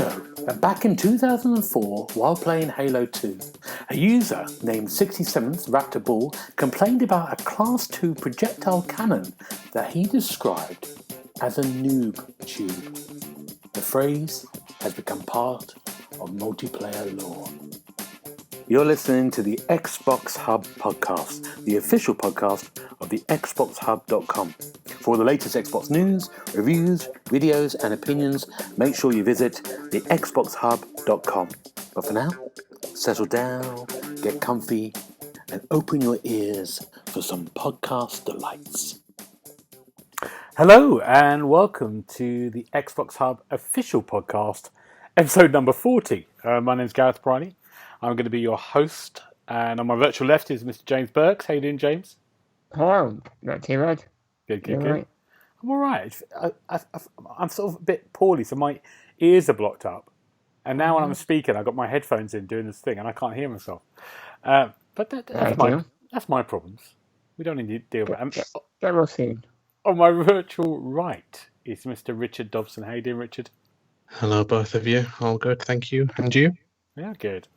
know that back in 2004, while playing Halo 2, a user named 67th Raptor Bull complained about a Class 2 projectile cannon that he described as a noob tube. The phrase has become part of multiplayer lore. You're listening to the Xbox Hub Podcast, the official podcast of the TheXboxHub.com. For the latest Xbox news, reviews, videos, and opinions, make sure you visit TheXboxHub.com. But for now, settle down, get comfy, and open your ears for some podcast delights. Hello, and welcome to the Xbox Hub Official Podcast, episode number 40. My name's Gareth Briley. I'm going to be your host, and on my virtual left is Mr. James Burks. How you doing, James? Hello, not too bad. Good. Right? I'm all right. I'm sort of a bit poorly, so my ears are blocked up. And now when I'm speaking, I've got my headphones in doing this thing, and I can't hear myself. But that's my problems. We don't need to deal with it. Get well soon. On my virtual right is Mr. Richard Dobson. How you doing, Richard? Hello, both of you. All good, thank you. And you? Yeah, good.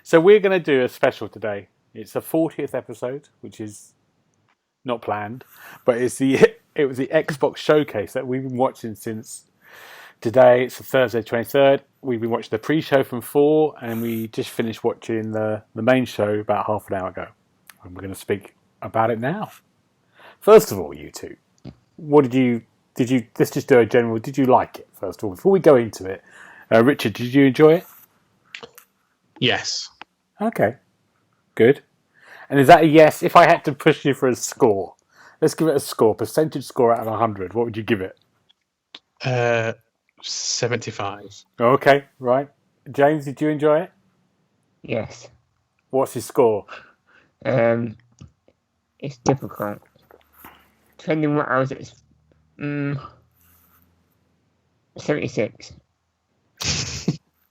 So we're going to do a special today. It's the 40th episode, which is not planned, but it was the Xbox showcase that we've been watching since today. It's Thursday 23rd. We've been watching the pre-show from 4, and we just finished watching the main show about half an hour ago. And we're going to speak about it now. First of all, you two, let's just do a general, did you like it, first of all? Before we go into it, Richard, did you enjoy it? Yes. Okay, good. And is that a yes? If I had to push you for a score, let's give it a score, percentage score out of 100. What would you give it? 75. Okay, right. James, did you enjoy it? Yes. What's his score? It's difficult. Depending on what I was at, 76.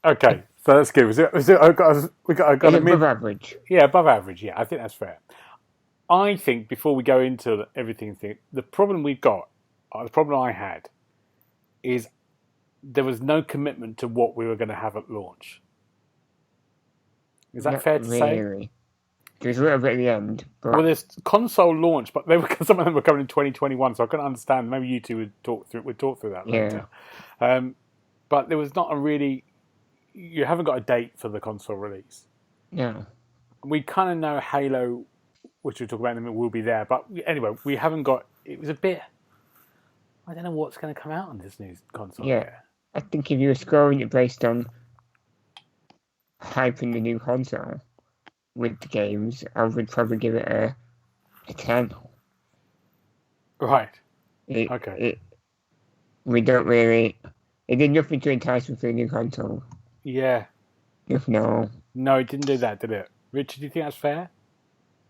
Okay. So that's good. We got above average. Yeah, above average. Yeah, I think that's fair. I think before we go into everything, the problem we've got, the problem I had, is there was no commitment to what we were going to have at launch. Is that fair to say? There's a little bit at the end. But... Well, there's console launch, but some of them were coming in 2021, so I couldn't understand. Maybe you two would talk through that later. But there was not a really. You haven't got a date for the console release. Yeah. We kind of know Halo, which we'll talk about in a minute, will be there. But anyway, we haven't got... It was a bit... I don't know what's going to come out on this new console. Yeah. I think if you were scoring it based on hyping the new console with the games, I would probably give it a 10. Right. We don't really... It did nothing to entice me for the new console. Yeah. No. No, it didn't do that, did it? Richard, do you think that's fair?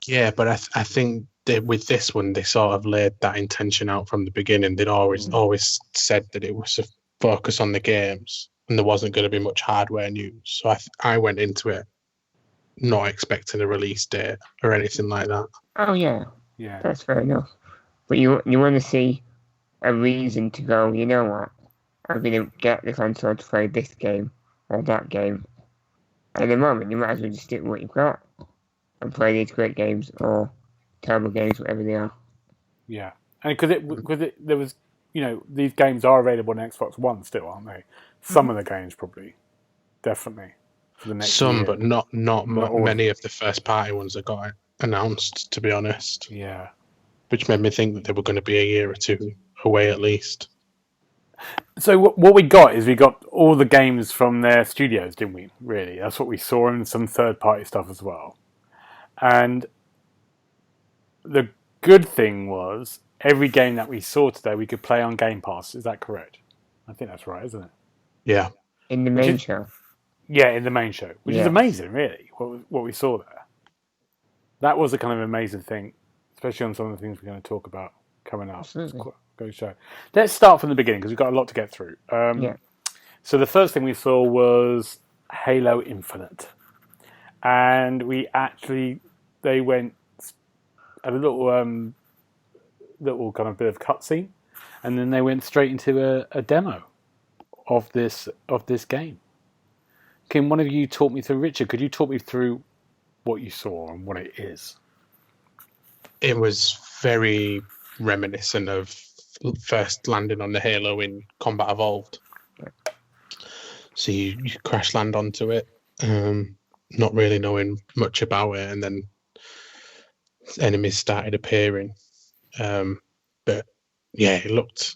Yeah, but I think that with this one, they sort of laid that intention out from the beginning. They'd always said that it was a focus on the games and there wasn't going to be much hardware news. So I went into it not expecting a release date or anything like that. Oh, yeah. Yeah. That's fair enough. But you want to see a reason to go, you know what? I'm going to get the console to play this game or that game. At the moment, you might as well just stick with what you've got and play these great games or terrible games, whatever they are. Yeah. And because there was, these games are available on Xbox One still, aren't they? Some of the games probably. Definitely. For the next year. But not many of the first party ones that got announced, to be honest. Yeah. Which made me think that they were going to be a year or two away at least. So what we got is we got all the games from their studios, didn't we? Really, that's what we saw, and some third-party stuff as well. And the good thing was every game that we saw today we could play on Game Pass. Is that correct? I think that's right, isn't it? Yeah. In the main show. Yeah, in the main show, which is amazing, really. What we saw there. That was a kind of amazing thing, especially on some of the things we're going to talk about coming up. Absolutely. Go show. Let's start from the beginning because we've got a lot to get through. So the first thing we saw was Halo Infinite, and they went a little kind of bit of cutscene, and then they went straight into a demo of this game. Can one of you talk me through, Richard? Could you talk me through what you saw and what it is? It was very reminiscent of first landing on the Halo in Combat Evolved. So you crash land onto it, not really knowing much about it, and then enemies started appearing. But yeah, it looked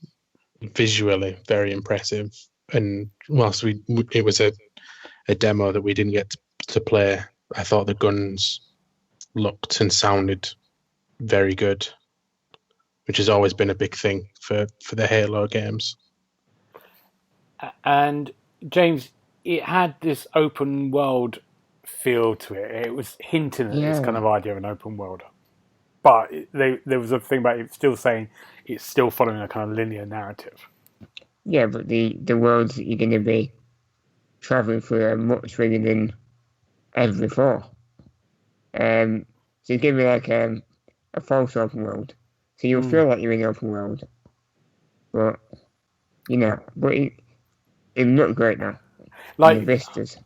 visually very impressive. And whilst it was a demo that we didn't get to play, I thought the guns looked and sounded very good, which has always been a big thing for the Halo games. And James, it had this open world feel to it. It was hinting at this kind of idea of an open world. But there was a thing about it still saying it's still following a kind of linear narrative. Yeah, but the worlds that you're going to be travelling through are much bigger than ever before. So it's going to be like a false open world. So you'll feel like you're in an open world. But, it looked great now. Like the vistas.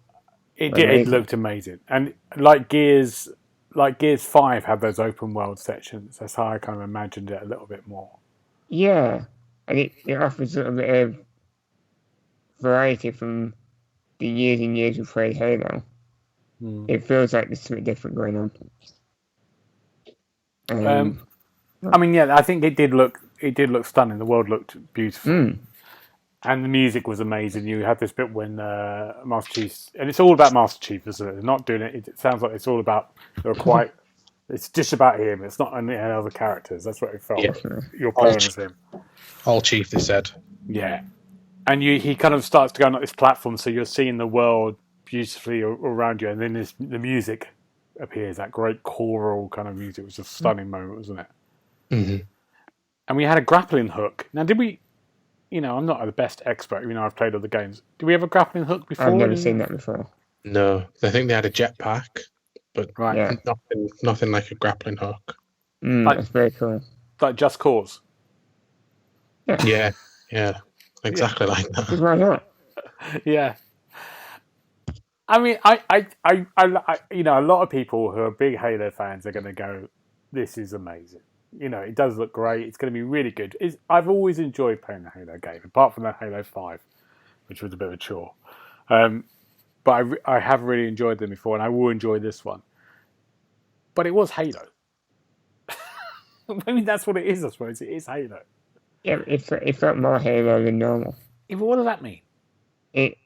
It looked amazing. And like Gears 5 had those open world sections. That's how I kind of imagined it a little bit more. Yeah. And it offers a little bit of variety from the years and years we've played Halo. It feels like there's something different going on. I think it did look stunning. The world looked beautiful. And the music was amazing. You had this bit when Master Chief, and it's all about Master Chief, isn't it? They're not doing it. It sounds like it's all about. It's just about him. It's not any other characters. That's what it felt. Yeah. You're playing as him. All Chief, they said. Yeah, and he kind of starts to go on this platform, so you're seeing the world beautifully around you, and then the music appears. That great choral kind of music. It was a stunning moment, wasn't it? Mm-hmm. And we had a grappling hook. Now, did we? I'm not the best expert, even though I've played other games. Do we have a grappling hook before? I've never seen that before. No, I think they had a jetpack, but nothing like a grappling hook. That's very cool. Like Just Cause. Yeah, exactly like that. Why not? Yeah. I mean, I a lot of people who are big Halo fans are going to go, "This is amazing." It does look great. It's going to be really good. I've always enjoyed playing the Halo game, apart from the Halo 5, which was a bit of a chore. But I have really enjoyed them before, and I will enjoy this one. But it was Halo. I mean, that's what it is, I suppose. It is Halo. Yeah, it felt more Halo than normal. Yeah, but what does that mean? It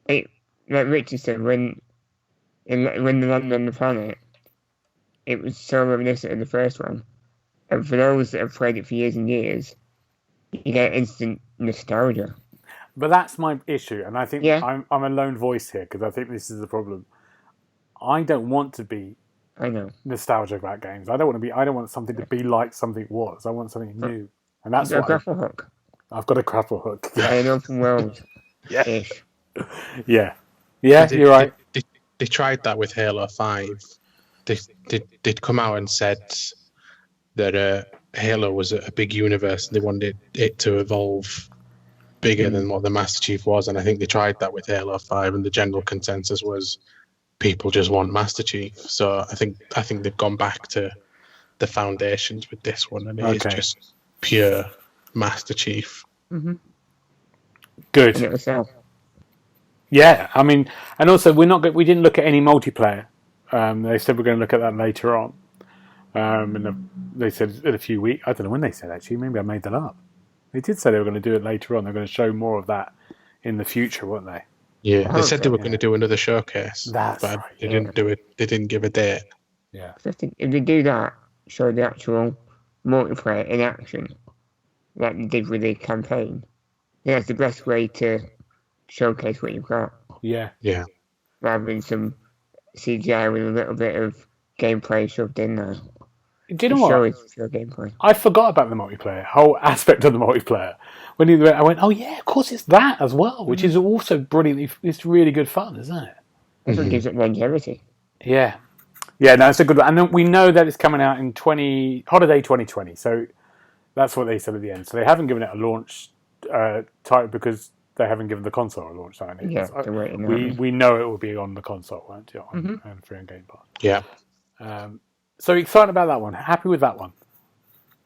like Richard said, when they landed on the planet, it was so reminiscent of the first one. And for those that have played it for years and years, you get instant nostalgia. But that's my issue, and I think I'm a lone voice here, because I think this is the problem. I don't want to be nostalgic about games. I don't want something to be like something was. I want something new. And that's what grapple hook. I've got a grapple hook. Yeah. An open world. Yeah. Yeah, you're right. They tried that with Halo 5. They'd come out and said that Halo was a big universe and they wanted it to evolve bigger than what the Master Chief was, and I think they tried that with Halo 5, and the general consensus was people just want Master Chief. So I think they've gone back to the foundations with this one, and it is just pure Master Chief. Mm-hmm. Good. Yeah, I mean, and also we didn't look at any multiplayer. They said we're going to look at that later on. And they said in a few weeks. I don't know when they said, actually. Maybe I made that up. They did say they were going to do it later on. They're going to show more of that in the future, weren't they? Yeah, they said they were going to do another showcase. That's but right. They didn't do it. They didn't give a date. Yeah. I think if they do that, show the actual multiplayer in action, like they did with the campaign, then that's the best way to showcase what you've got. Yeah. Yeah. Rather than some CGI with a little bit of gameplay shoved in there. Do you know what? Show gameplay. I forgot about the multiplayer, whole aspect of the multiplayer. When I went, oh yeah, of course it's that as well, which is also brilliantly. It's really good fun, isn't it? That's what gives it longevity. Yeah, yeah. No, it's a good one, and then we know that it's coming out in holiday 2020. So that's what they said at the end. So they haven't given it a launch title because they haven't given the console a launch date. Yeah, they're waiting. We know it will be on the console, won't it? And free on Game Pass. Yeah. So excited about that one. Happy with that one.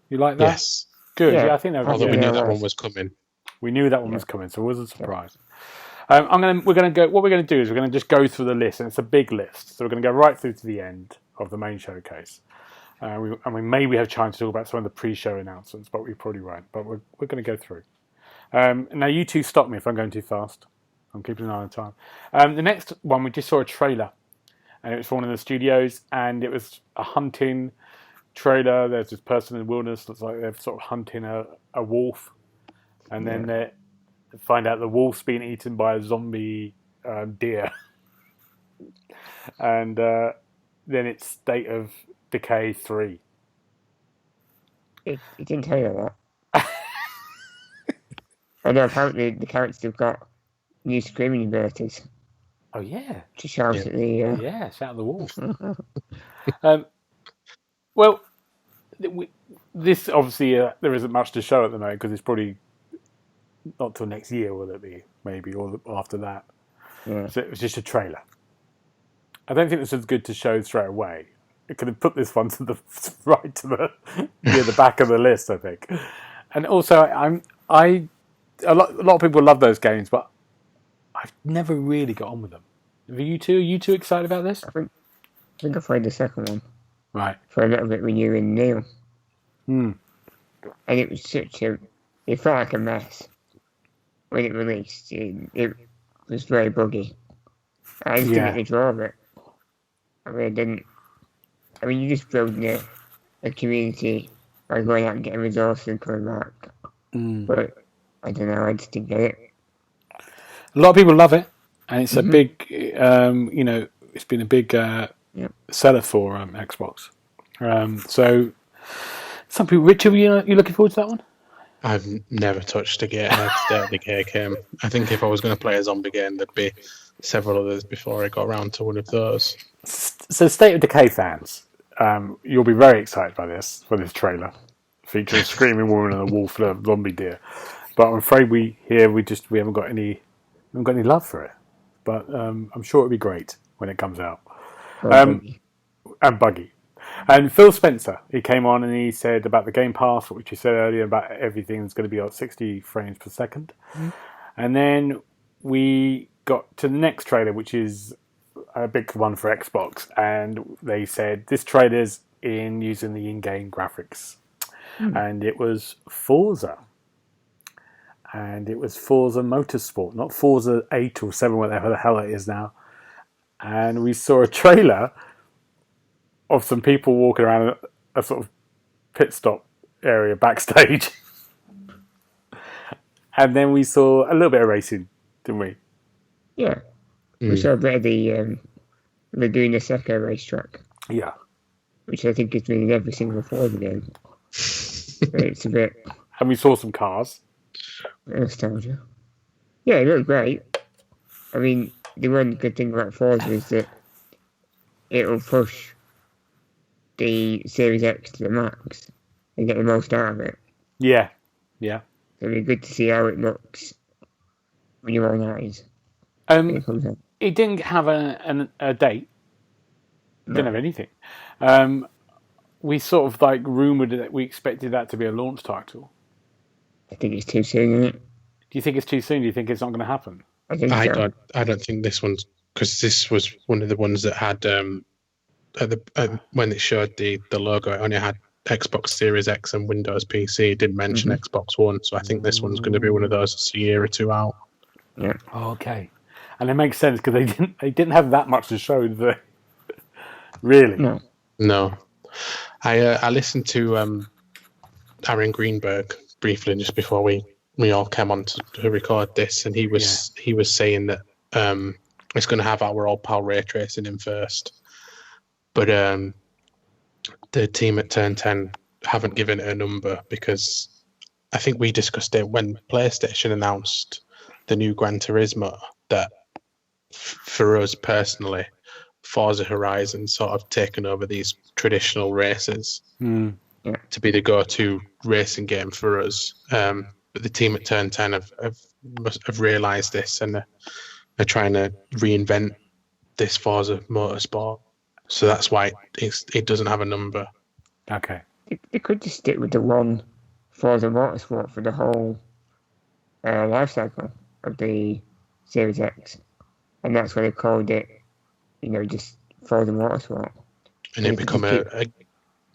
You like that? Yes. Good. Yeah, I think that was. Although we knew that one was coming. We knew that one was coming, so it was a surprise. We're going to go. What we're going to do is we're going to just go through the list, and it's a big list. So we're going to go right through to the end of the main showcase. We maybe have time to talk about some of the pre-show announcements, but we probably won't. But we're going to go through. Now you two stop me if I'm going too fast. I'm keeping an eye on time. The next one, we just saw a trailer, and it was for one of the studios, and it was a hunting trailer. There's this person in the wilderness, looks like they're sort of hunting a wolf, and then they find out the wolf's been eaten by a zombie deer, and then it's State of Decay 3. It didn't tell you that. I know apparently the characters have got new screaming abilities. Oh yeah, to shout at the shout at the wolf. Well, this obviously there isn't much to show at the moment because it's probably not till next year, will it be? Maybe or after that. Yeah. So it was just a trailer. I don't think this was good to show straight away. It could have put this one to the right to the near the back of the list, I think. And also, a lot of people love those games, but I've never really got on with them. Are you two excited about this? I think I played the second one. Right. For a little bit when you were in Neil. And it was it felt like a mess when it released. It was very buggy. I just didn't enjoy it. You just building a community by going out and getting resources and coming back. But I don't know, I just didn't get it. A lot of people love it, and it's a big, it's been a big seller for Xbox. So, some people, Richard, you looking forward to that one? I've never touched a game. State of Decay came. I think if I was going to play a zombie game, there'd be several others before I got around to one of those. So, State of Decay fans, you'll be very excited by this trailer featuring a screaming woman and a wolf and a zombie deer. But I'm afraid we haven't got any love for it. But I'm sure it'll be great when it comes out. And buggy. And Phil Spencer, he came on and he said about the Game Pass, which you said earlier about everything's going to be at 60 frames per second. And then we got to the next trailer, which is a big one for Xbox, and they said this trailer's in using the in-game graphics, and it was Forza. And it was Forza Motorsport, not Forza 8 or 7, whatever the hell it is now. And we saw a trailer of some people walking around a sort of pit stop area backstage. And then we saw a little bit of racing, didn't we? Yeah. We saw a bit of the Laguna Seca racetrack. Yeah. Which I think is been in every single Forza game. It's a bit... And we saw some cars. Nostalgia. Yeah, it looked great. I mean, the one good thing about Forza is that it'll push the Series X to the max and get the most out of it. Yeah. So it'll be good to see how it looks when you're on eyes. It didn't have a date. It didn't have anything. We sort of rumoured that we expected that to be a launch title. I think it's too soon, isn't it? Do you think it's too soon? Do you think it's not going to happen? I don't think this one's, because this was one of the ones that had when it showed the logo, it only had Xbox Series X and Windows PC. It didn't mention Xbox One, so I think this one's going to be one of those that's a year or two out. Yeah. Oh, okay, and it makes sense because they didn't have that much to show, did they? Really? No. I listened to Aaron Greenberg briefly just before we all came on to record this, and he was saying that it's going to have our old pal ray tracing in first, but the team at Turn 10 haven't given it a number because I think we discussed it when PlayStation announced the new Gran Turismo that for us personally, Forza Horizon sort of taken over these traditional races to be the go-to racing game for us. But the team at Turn 10 have realised this, and they're trying to reinvent this Forza Motorsport. So that's why it doesn't have a number. Okay. They could just stick with the one Forza Motorsport for the whole life cycle of the Series X, and that's why they called it, just Forza Motorsport. And it become a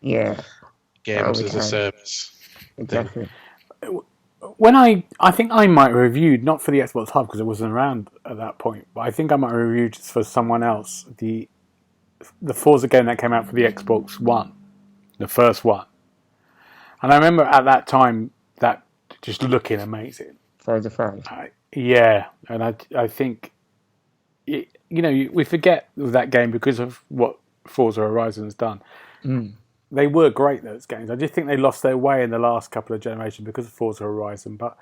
games as a service. Exactly. When I think I might have reviewed, not for the Xbox Hub because it wasn't around at that point, but I think I might have reviewed just for someone else the Forza game that came out for the Xbox One, the first one. And I remember at that time that just looking amazing. Forza 5. Yeah, and I think, we forget that game because of what Forza Horizon's done. They were great, those games. I just think they lost their way in the last couple of generations because of Forza Horizon. But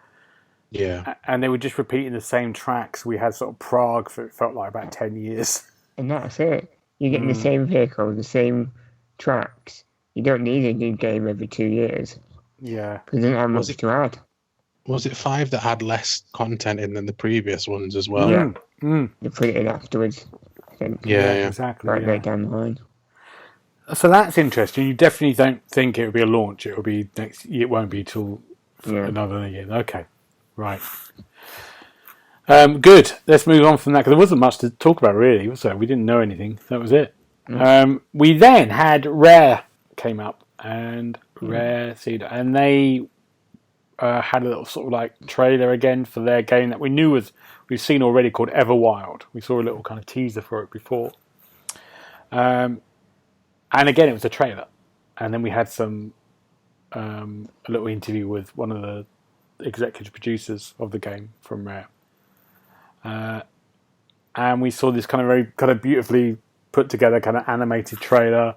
yeah, and they were just repeating the same tracks. We had sort of Prague for it felt like about 10 years. And that's it. You're getting the same vehicle, the same tracks. You don't need a new game every 2 years. Yeah. Because it doesn't have much to add. Was it 5 that had less content in than the previous ones as well? Yeah. They put it in afterwards, I think. Yeah. Exactly. Right down the line. So that's interesting. You definitely don't think it will be a launch. It will be next. It won't be till another year. Okay, right. Good. Let's move on from that because there wasn't much to talk about really. So we didn't know anything. That was it. We then had Rare came up and Rare Cedar, and they had a little sort of like trailer again for their game that we've seen already called Everwild. We saw a little kind of teaser for it before. And again, it was a trailer. And then we had a little interview with one of the executive producers of the game from Rare. And we saw this kind of beautifully put together kind of animated trailer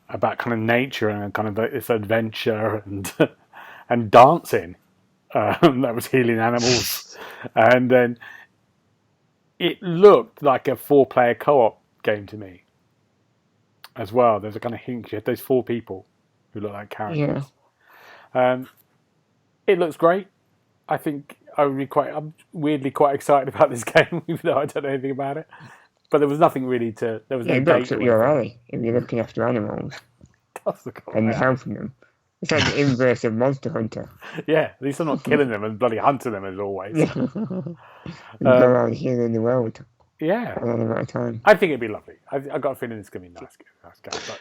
about kind of nature and kind of this adventure and dancing that was healing animals. And then it looked like a 4-player co-op game to me. As well, there's a kind of hint. You had those 4 people who look like characters. Yeah. It looks great. I think I'm weirdly quite excited about this game, even though I don't know anything about it. But there was nothing really there was no date. It looks up your alley if you're looking after animals. And helping them. It's like the inverse of Monster Hunter. Yeah, at least I'm not killing them and bloody hunting them as always. Go around healing the world. Yeah. A lot of time. I think it'd be lovely. I've got a feeling it's going to be nice game. But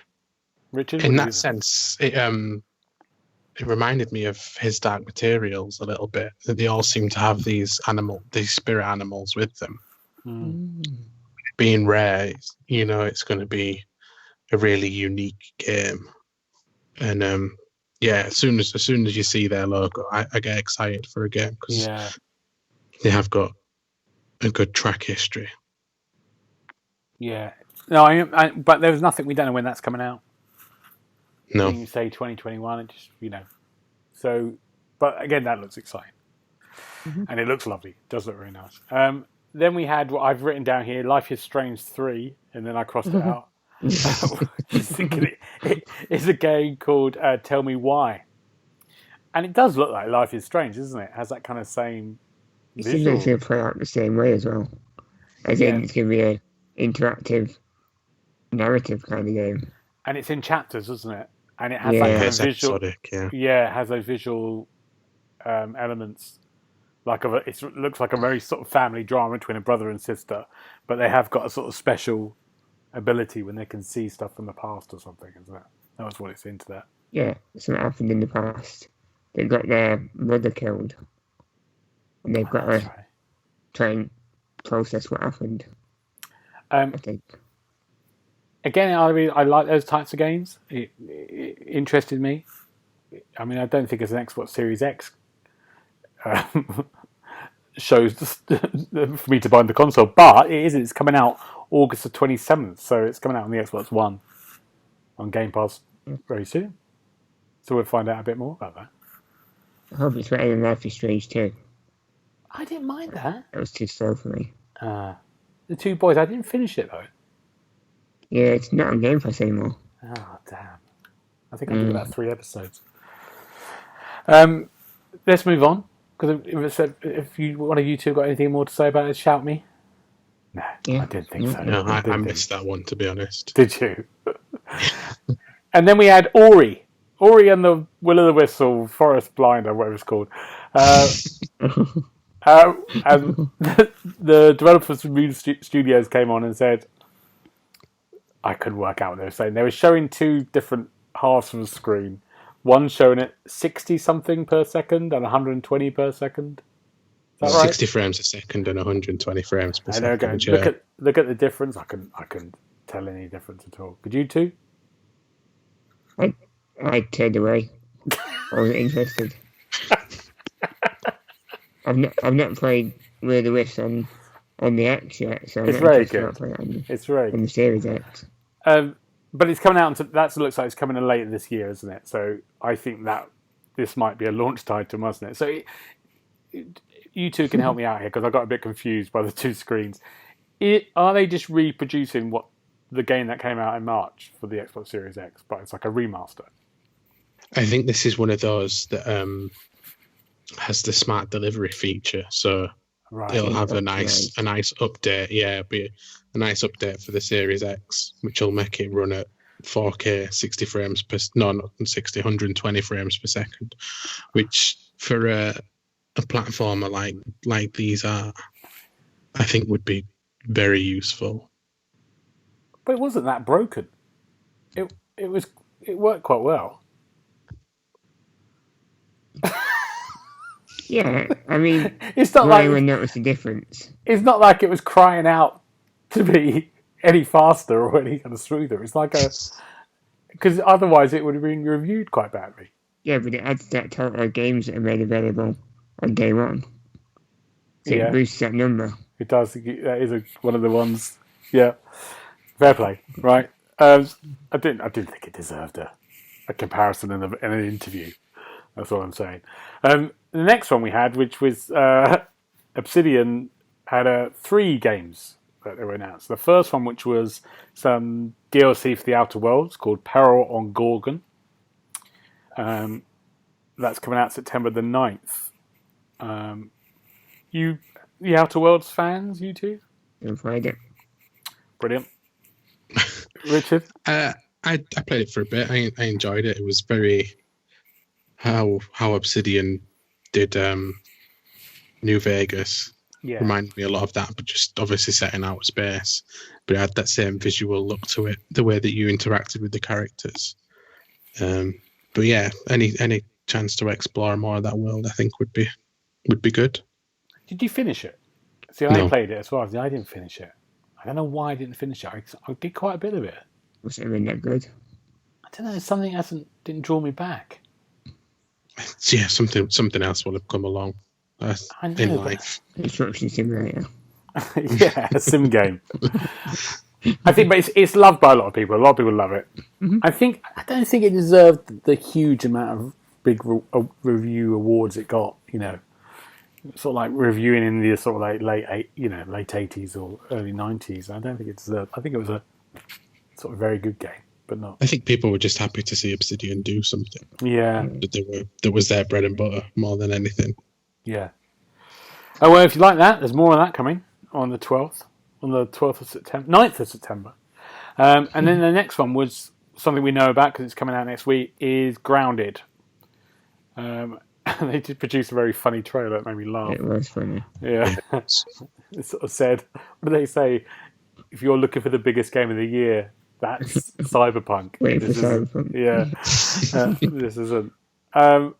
Richard? In that sense, it reminded me of His Dark Materials a little bit. That they all seem to have these spirit animals with them. Being Rare, it's going to be a really unique game. And as soon as you see their logo, I get excited for a game because they have got a good track history. Yeah. No, but there was nothing. We don't know when that's coming out. No. You say 2021, and just So, but again, that looks exciting, and it looks lovely. It does look very nice. Then we had what I've written down here: Life is Strange 3, and then I crossed it out. Just thinking it's a game called Tell Me Why, and it does look like Life is Strange, doesn't it? It has that kind of same. It seems like it's going to play out the same way as well. As in, it's going to be an interactive narrative kind of game. And it's in chapters, doesn't it? And it has like kind of visual. Episodic, yeah, it has those visual elements. It looks like a very sort of family drama between a brother and sister, but they have got a sort of special ability when they can see stuff from the past or something, isn't it? That was what it's into that. Yeah, something happened in the past. They got their mother killed. And they've got to try and process what happened. I think. Again, I like those types of games. It interested me. I mean, I don't think it's an Xbox Series X shows for me to buy the console, but it is. It's coming out August the 27th, so it's coming out on the Xbox One on Game Pass very soon. So we'll find out a bit more about that. I hope it's better than Life is Strange 2. I didn't mind that. It was too slow for me. The Two Boys, I didn't finish it though. Yeah, it's not on Game Pass anymore. Oh, damn. I think I did about 3 episodes. Let's move on, Because if one of you two got anything more to say about it, shout me. No, I didn't think so. No, I missed that one, to be honest. Did you? And then we had Ori and the Will-o'-the-Wisp, Forest Blind, or whatever it's called. And the developers from Moon Studios came on and said, I couldn't work out what they were saying. They were showing two different halves of the screen. One showing it 60 something per second and 120 per second. Is that right? 60 frames a second and 120 frames per second. There we go. Look at the difference. I couldn't tell any difference at all. Could you two? I turned away. I wasn't interested. I've not played Will-o'-the-Wisp on the X yet, so it's very good. It's very on the Series X. But it's coming out. That looks like it's coming in later this year, isn't it? So I think that this might be a launch title, mustn't it? So you two can help me out here because I got a bit confused by the two screens. Are they just reproducing what the game that came out in March for the Xbox Series X, but it's like a remaster? I think this is one of those that has the smart delivery feature, so it'll have a nice update. Yeah, it'll be a nice update for the Series X, which will make it run at 4K 60 frames per 120 frames per second, which for a platformer like these are, I think would be very useful. But it wasn't that broken. It worked quite well. Yeah, I mean, it's not like anyone noticed the difference. It's not like it was crying out to be any faster or any kind of smoother. It's like because otherwise it would have been reviewed quite badly. Yeah, but it adds that total of games that are made available on day one. So it boosts that number. It does. That is one of the ones. Yeah, fair play, right? I didn't think it deserved a comparison in an interview. That's what I'm saying. The next one we had, which was Obsidian, had 3 games that they were announced. The first one, which was some DLC for the Outer Worlds called Peril on Gorgon. That's coming out September the 9th. You, the Outer Worlds fans, you two? I've played it. Brilliant. Richard? I played it for a bit. I enjoyed it. It was very how Obsidian did New Vegas. Yeah. Reminded me a lot of that, but just obviously set in outer space. But it had that same visual look to it, the way that you interacted with the characters. But yeah, any chance to explore more of that world, I think would be good. Did you finish it? See, I played it as well. I didn't finish it. I don't know why I didn't finish it. I did quite a bit of it. Was it really that good? I don't know. Something didn't draw me back. Yeah, something else will have come along in life. Construction simulator. Yeah, a sim game. I think, but it's loved by a lot of people. A lot of people love it. Mm-hmm. I don't think it deserved the huge amount of big review awards it got. You know, sort of like reviewing in the sort of like late 80s or early 90s. I don't think it deserved. I think it was a sort of very good game. But not. I think people were just happy to see Obsidian do something. Yeah. That was their bread and butter more than anything. Yeah. Oh, well, if you like that, there's more of that coming on the 12th. On the 12th of September. 9th of September. And then the next one was something we know about because it's coming out next week, is Grounded. They did produce a very funny trailer that made me laugh. It was funny. Yeah. It sort of said, what do they say? If you're looking for the biggest game of the year, that's Cyberpunk. Cyberpunk. Yeah. This isn't. I'm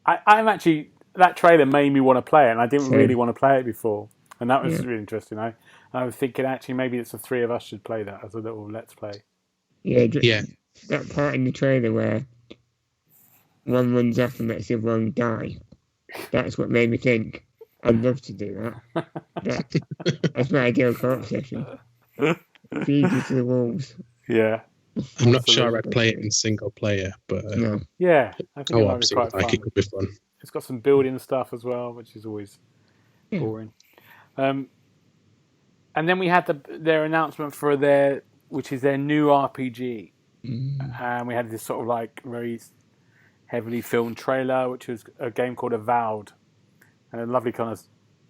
actually, that trailer made me want to play it, and I didn't really want to play it before. And that was really interesting. I was thinking, actually, maybe it's the 3 of us should play that as a little let's play. Yeah. That part in the trailer where one runs off and lets the other one die. That's what made me think, I'd love to do that. That's my ideal co-op session. Feed you to the wolves. Yeah. I'm not sure I'd play it in single player, but no. Yeah, I think it might be quite fun. It could be fun. It's got some building stuff as well, which is always boring. And then we had their announcement for which is their new RPG. And we had this sort of like very heavily filmed trailer, which was a game called Avowed. and a lovely kind of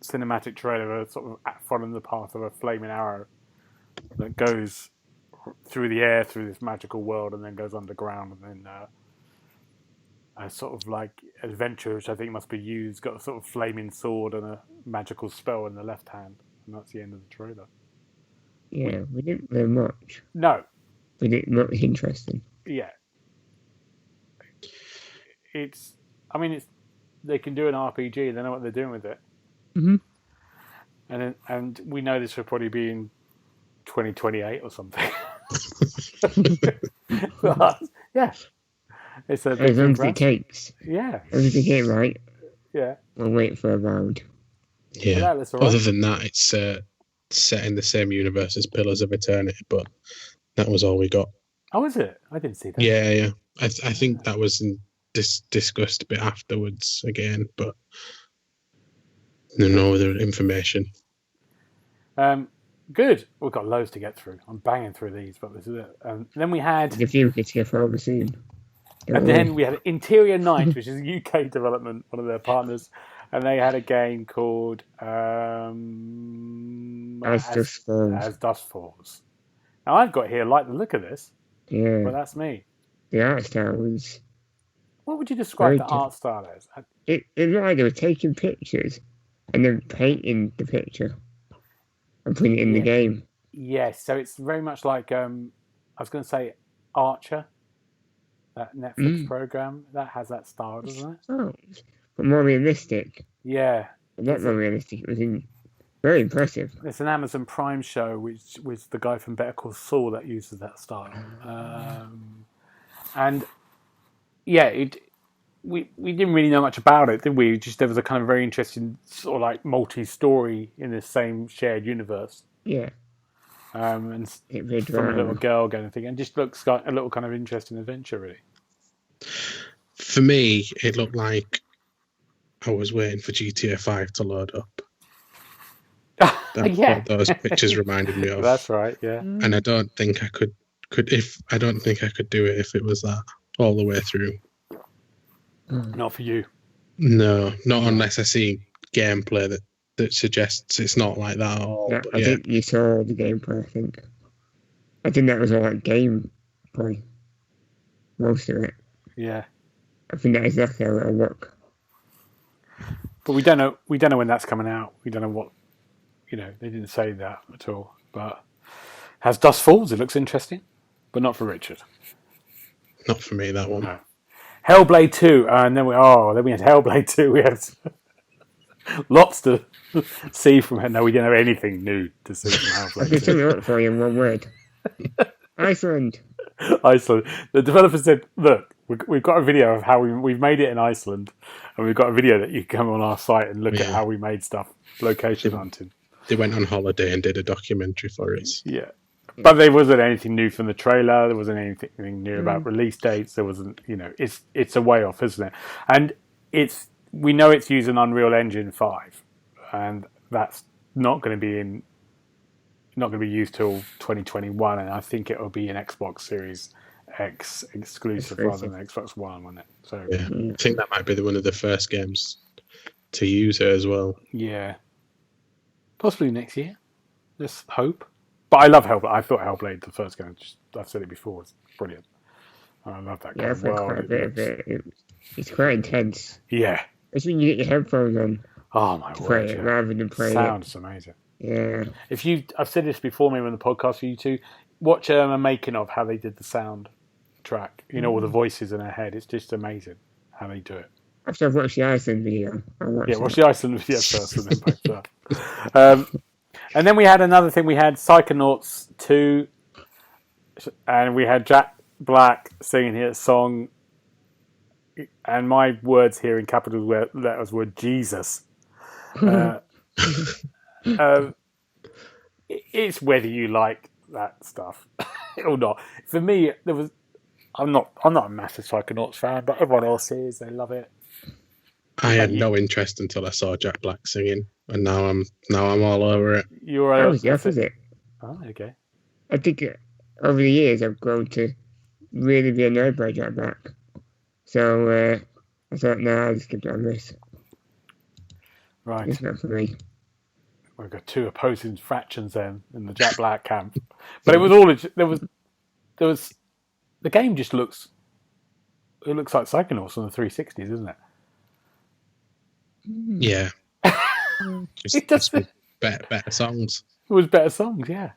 cinematic trailer, sort of following the path of a flaming arrow that goes through the air through this magical world and then goes underground, and then a sort of like adventure, which I think must be used, got a sort of flaming sword and a magical spell in the left hand, and that's the end of the trailer. Yeah, we didn't learn much. No. But it looked interesting. Yeah. They can do an RPG, they know what they're doing with it. Mm-hmm. And we know this will probably be in 2028 or something. But, yeah. It's a big as long as it takes. Yeah. As long as they get it right. Yeah. We'll wait for a round. Yeah. That's all right. Other than that, it's set in the same universe as Pillars of Eternity, but that was all we got. Oh, is it? I didn't see that. Yeah. I think that was discussed a bit afterwards again, but no other information. Good. We've got loads to get through. I'm banging through these, but this is it. Then we had... If you could get for over soon. And then we had Interior Night, which is a UK development, one of their partners, and they had a game called As Dusk Falls. Now I've got here, like the look of this, but that's me. The art style was... What would you describe the art style as? It looked like they were taking pictures and then painting the picture and putting it in the game. Yes, so it's very much like, I was going to say Archer, that Netflix program, that has that style, doesn't it? Oh, but more realistic. Yeah. Not more realistic, it was very impressive. It's an Amazon Prime show, which was the guy from Better Call Saul that uses that style. And yeah, we didn't really know much about it, did we? Just there was a kind of very interesting sort of like multi-story in the same shared universe. Yeah. And from a little girl going and thing, and just looks like a little kind of interesting adventure, really. For me, it looked like I was waiting for GTA 5 to load up. That's what those pictures reminded me of. That's right, yeah. And I don't think I could do it if it was that all the way through. Not for you. No, not unless I see gameplay that suggests it's not like that at all. Yeah, I think you saw the gameplay, I think that was all like gameplay. Most of it. Yeah. I think that is exactly how it'll look. But we don't know when that's coming out. We don't know what, they didn't say that at all. But As Dusk Falls, it looks interesting, but not for Richard. Not for me, that one. No. Hellblade 2, and then we had Hellblade 2. We had lots to see from it. No, we didn't have anything new to see from Hellblade 2. I can sum it up for you in one word. Iceland. The developer said, look, we've got a video of how we've made it in Iceland, and we've got a video that you can come on our site and look at how we made stuff, location hunting. They went on holiday and did a documentary for us. Yeah. But there wasn't anything new from the trailer. There wasn't anything new about release dates. There wasn't, it's a way off, isn't it? And we know it's using Unreal Engine 5, and that's not going to be used till 2021. And I think it will be an Xbox Series X exclusive rather than Xbox One, won't it? So I think that might be one of the first games to use it as well. Yeah, possibly next year. Let's hope. But I love Hellblade. I thought Hellblade, the first game, I've said it before, it's brilliant. I love that game. Yeah, I've heard quite a bit of it. It's quite intense. Yeah. It's when you get your headphones on. Oh, my word. Yeah. Rather than play Sounds amazing. Yeah. I've said this before, maybe on the podcast for you too, watch a making of how they did the sound track. All the voices in her head. It's just amazing how they do it. After I've watched the Iceland video. Watch the Iceland video first and then back to that. And then we had another thing. We had Psychonauts 2, and we had Jack Black singing his song, and my words here in capital letters were Jesus. It's whether you like that stuff or not. For me, I'm not a massive Psychonauts fan, but everyone else is. They love it. I had no interest until I saw Jack Black singing, and now I'm all over it. Yes, is it? Oh, okay. I think over the years I've grown to really be annoyed by Jack Black. So I thought, I'll just give it a miss. Right. It's not for me. We've got two opposing factions then in the Jack Black camp. But it was all there was the game just looks like Psychonauts on the 360s, isn't it? Yeah. Just with better songs. It was better songs, yeah.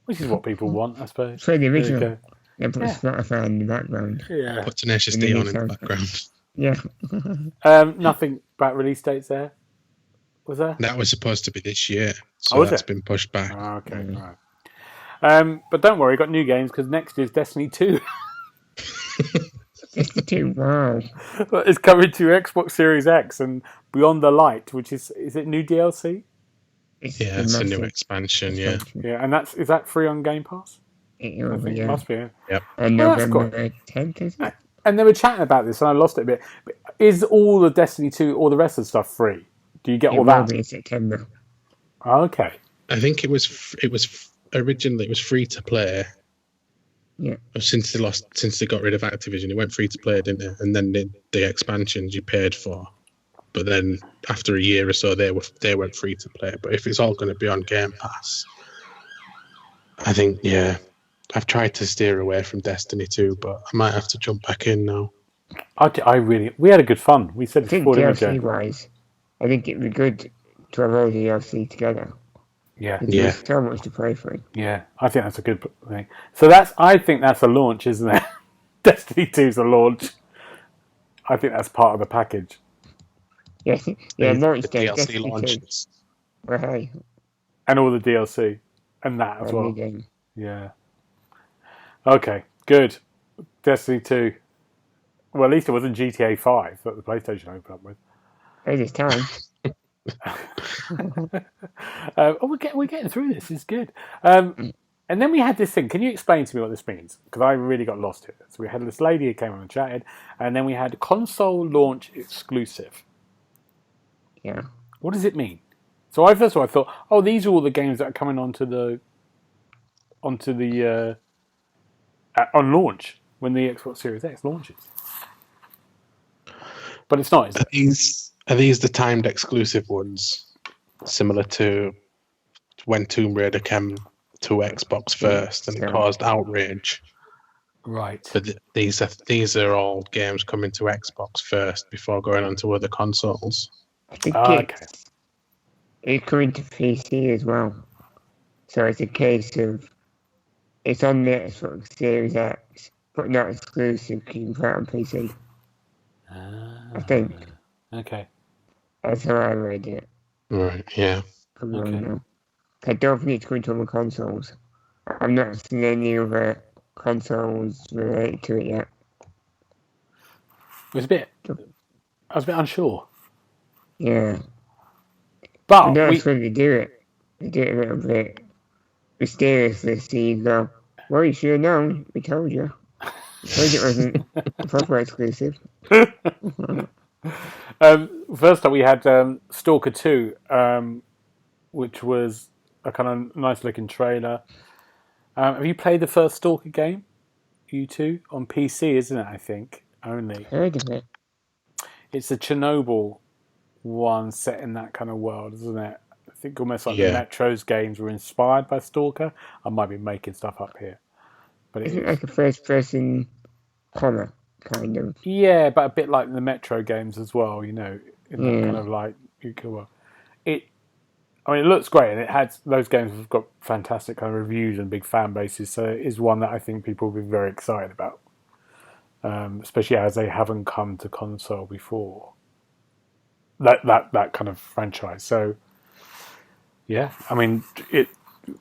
Which is what people want, I suppose. Play the There you original. go. Yeah, put Spotify in the background. Yeah. Put Tenacious D on in the background. Yeah. Nothing about release dates there, was there? That was supposed to be this year, so that's been pushed back. Oh, okay, right. But don't worry, got new games because next is Destiny 2. Destiny 2, wow. It's coming to Xbox Series X and Beyond the Light, which is it new DLC? It's It's a new expansion, yeah. Yeah, and is that free on Game Pass? I think it must be. Yeah. Yep. And November 10th, isn't it? And they were chatting about this, and I lost it a bit. But is all the Destiny 2, all the rest of the stuff free? Do you get all that? It will be in September. Okay. I think it was originally free to play. Yeah. Since they got rid of Activision, it went free to play, didn't it? And then the expansions you paid for. But then after a year or so, they went free to play. But if it's all going to be on Game Pass, I think I've tried to steer away from Destiny 2, but I might have to jump back in now. We had a good fun. We said I think before, DLC wise, I think it'd be good to have all the DLC together. Yeah. There's so much to play for. Yeah, I think that's a good thing. So I think that's a launch, isn't it? Destiny 2's a launch. I think that's part of the package. Yeah, launch The day, DLC Destiny 2. launches. Right. And all the DLC. And that as well. Game. Yeah. Okay, good. Destiny 2. Well, at least it wasn't GTA 5 that the PlayStation opened up with. Hey, this time. We're getting through this. It's good. And then we had this thing. Can you explain to me what this means? Because I really got lost here. So we had this lady who came on and chatted, and then we had console launch exclusive. Yeah. What does it mean? So first of all, I thought, oh, these are all the games that are coming onto the on launch when the Xbox Series X launches. But it's not, is it? Are these the timed exclusive ones, similar to when Tomb Raider came to Xbox first and it caused outrage? Right. But these are all games coming to Xbox first before going on to other consoles. I think it's coming to PC as well. So it's a case of it's on the Xbox Series X, but not exclusive. You can play it on PC. I think. Okay. That's how I read it. Right, yeah. Okay. I don't think it's going to other consoles. I've not seen any other consoles related to it yet. I was a bit unsure. Yeah. But that's when they do it. They do it a little bit mysteriously, so you go, well, you should have known. We told you. We told you it wasn't a proper exclusive. First up, we had Stalker 2, which was a kind of nice looking trailer. Have you played the first Stalker game? You two? On PC, isn't it, I think? Only. Heard of it. It's a Chernobyl one set in that kind of world, isn't it? I think almost like the Metro's games were inspired by Stalker. I might be making stuff up here. But Is it like a first person horror? Kind of. Yeah, but a bit like the Metro games as well, in that kind of like it looks great, and those games have got fantastic kind of reviews and big fan bases, so it is one that I think people will be very excited about. Especially as they haven't come to console before. That kind of franchise. So yeah,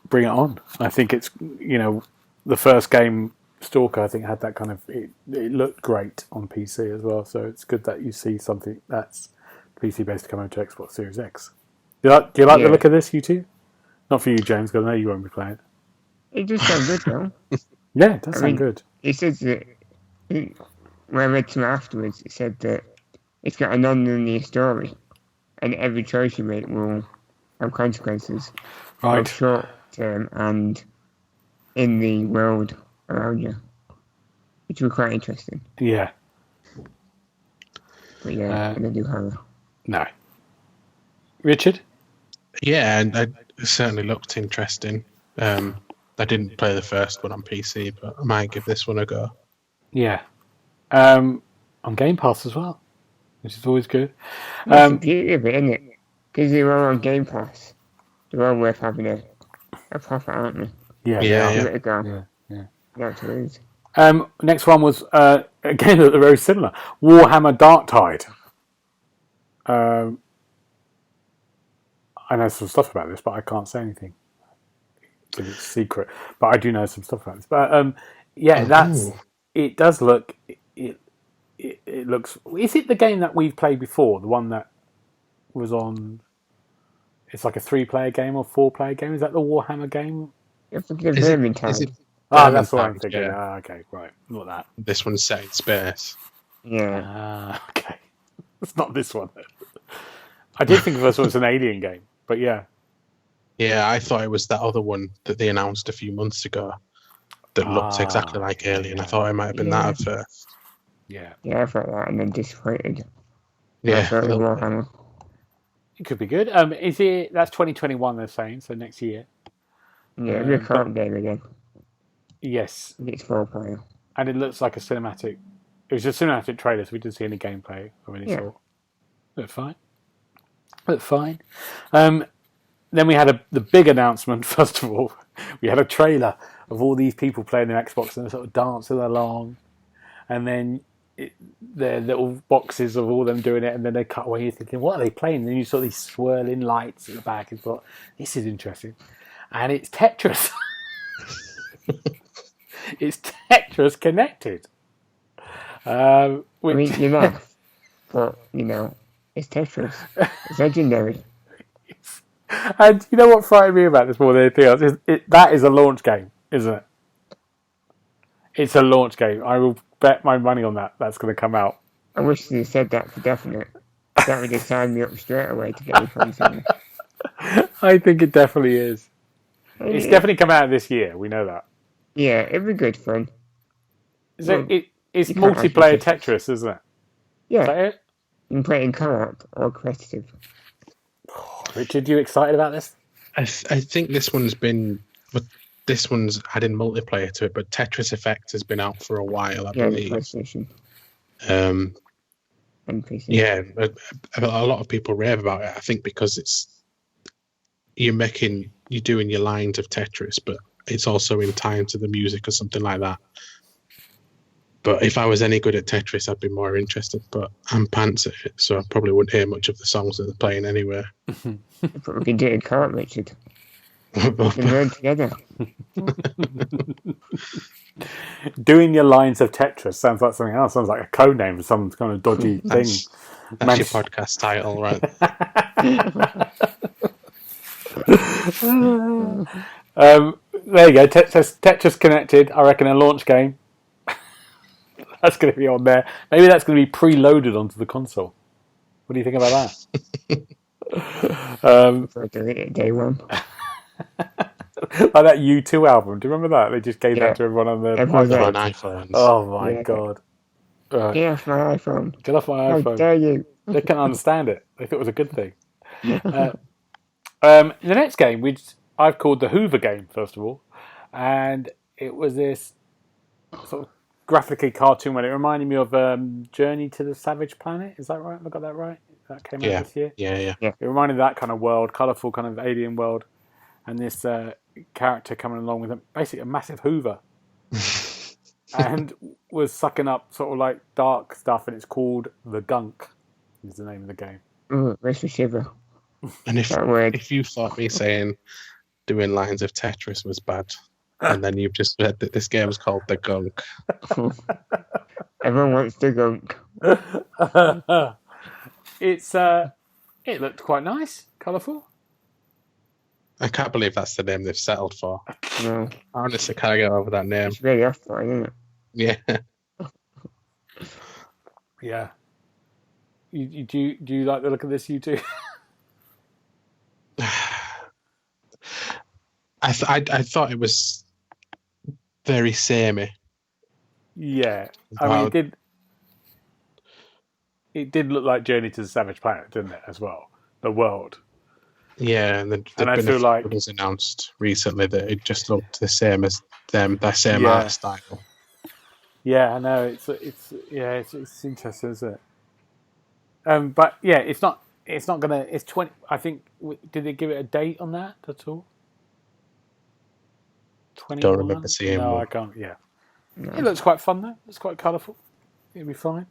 bring it on. I think it's the first game Stalker, I think, had that kind of it looked great on PC as well, so it's good that you see something that's PC based coming to Xbox Series X. Do you like the look of this, you two? Not for you, James, because I know you won't be playing. It just sounds good, though. Yeah, it does sound good. It says that when I read some afterwards, it said that it's got a non-linear story, and every choice you make will have consequences, both short term and in the world around you, which was quite interesting. Yeah. But yeah, I don't do horror. No. Richard? Yeah, and it certainly looked interesting. I didn't play the first one on PC, but I might give this one a go. Yeah. On Game Pass as well, which is always good. That's the beauty of it, isn't it? Because they're all on Game Pass. They're all worth having a profit, aren't they? Yeah. Give it a go. Yeah. Not to lose. Next one was, again, they're very similar. Warhammer Dark Tide. I know some stuff about this, but I can't say anything because it's secret. But I do know some stuff about this. But it does look. It looks. Is it the game that we've played before? The one that was on. It's like a 3-player game or 4-player game. Is that the Warhammer game? It's the Vermintide. That's what I'm thinking. Yeah. Okay, right. Not that. This one's set in space. Yeah. Okay. It's not this one. I did think the first one was an alien game, but yeah. Yeah, I thought it was that other one that they announced a few months ago that looked exactly like Alien. I thought it might have been that at first. Yeah. Yeah, I thought that, and then disappointed. Yeah. Warhammer. It could be good. That's 2021, they're saying, so next year. Yeah, it'll be a co-op game again. Yes. It's 4-player. And it looks like a cinematic. It was a cinematic trailer, so we didn't see any gameplay of any sort. Looked fine. Then we had the big announcement. First of all, we had a trailer of all these people playing their Xbox and they're sort of dancing along, and then their little boxes of all them doing it, and then they cut away. You're thinking, what are they playing? And then you saw these swirling lights at the back, and thought, this is interesting. And it's Tetris. It's Tetris connected. I mean, you laugh, but it's Tetris. It's legendary. And you know what frightened me about this more than anything else? That is a launch game, isn't it? It's a launch game. I will bet my money on that. That's going to come out. I wish they said that for definite. That would have signed me up straight away to get me something. I think it definitely is. It's definitely come out this year. We know that. Yeah, it'd be good fun. It's multiplayer Tetris, isn't it? Yeah. Is that it? You can play it in co-op or competitive. Richard, you excited about this? I think this one's adding multiplayer to it, but Tetris Effect has been out for a while, I believe. PlayStation. And PC. Yeah, a lot of people rave about it. I think because you're doing your lines of Tetris, but it's also in time to the music or something like that. But if I was any good at Tetris, I'd be more interested. But I'm pants at it, so I probably wouldn't hear much of the songs that they're playing anyway. But we can do it in co-op, Richard. We can learn together. Doing your lines of Tetris sounds like something else. Sounds like a code name for some kind of dodgy thing. That's your podcast title, right? There you go. Tetris Connected. I reckon a launch game. That's going to be on there. Maybe that's going to be preloaded onto the console. What do you think about that? For day one. Like that U2 album. Do you remember that? They just gave that to everyone on their iPhones. Oh my god. Get off my iPhone. Get off my iPhone. How dare you? They can't understand it. They thought it was a good thing. The next game, which I've called the Hoover game, first of all. And it was this sort of graphically cartoon one. It reminded me of Journey to the Savage Planet. Is that right? Have I got that right? That came out this year? Yeah. It reminded me of that kind of world, colourful kind of alien world. And this character coming along with basically a massive Hoover. And was sucking up sort of like dark stuff. And it's called The Gunk, is the name of the game. Makes me shiver. And if you thought me saying doing lines of Tetris was bad, and then you've just read that this game is called The Gunk. Everyone wants The Gunk. It looked quite nice, colourful. I can't believe that's the name they've settled for. No. I honestly can't get over that name. It's really off-putting, isn't it? Yeah. Yeah. Do you like the look of this, you two? I thought it was very samey. Yeah. I mean, it did look like Journey to the Savage Planet, didn't it, as well? The world. Yeah, and there'd And I been a feel few like- others announced recently that it just looked the same as them, their same Yeah. art style. Yeah, I know. It's interesting, isn't it? But yeah, it's not gonna. It's 20. I think. Did they give it a date on that at all? 21? Don't remember seeing No, one. I can't. Yeah, No. it looks quite fun though. It's quite colourful. It'll be fine.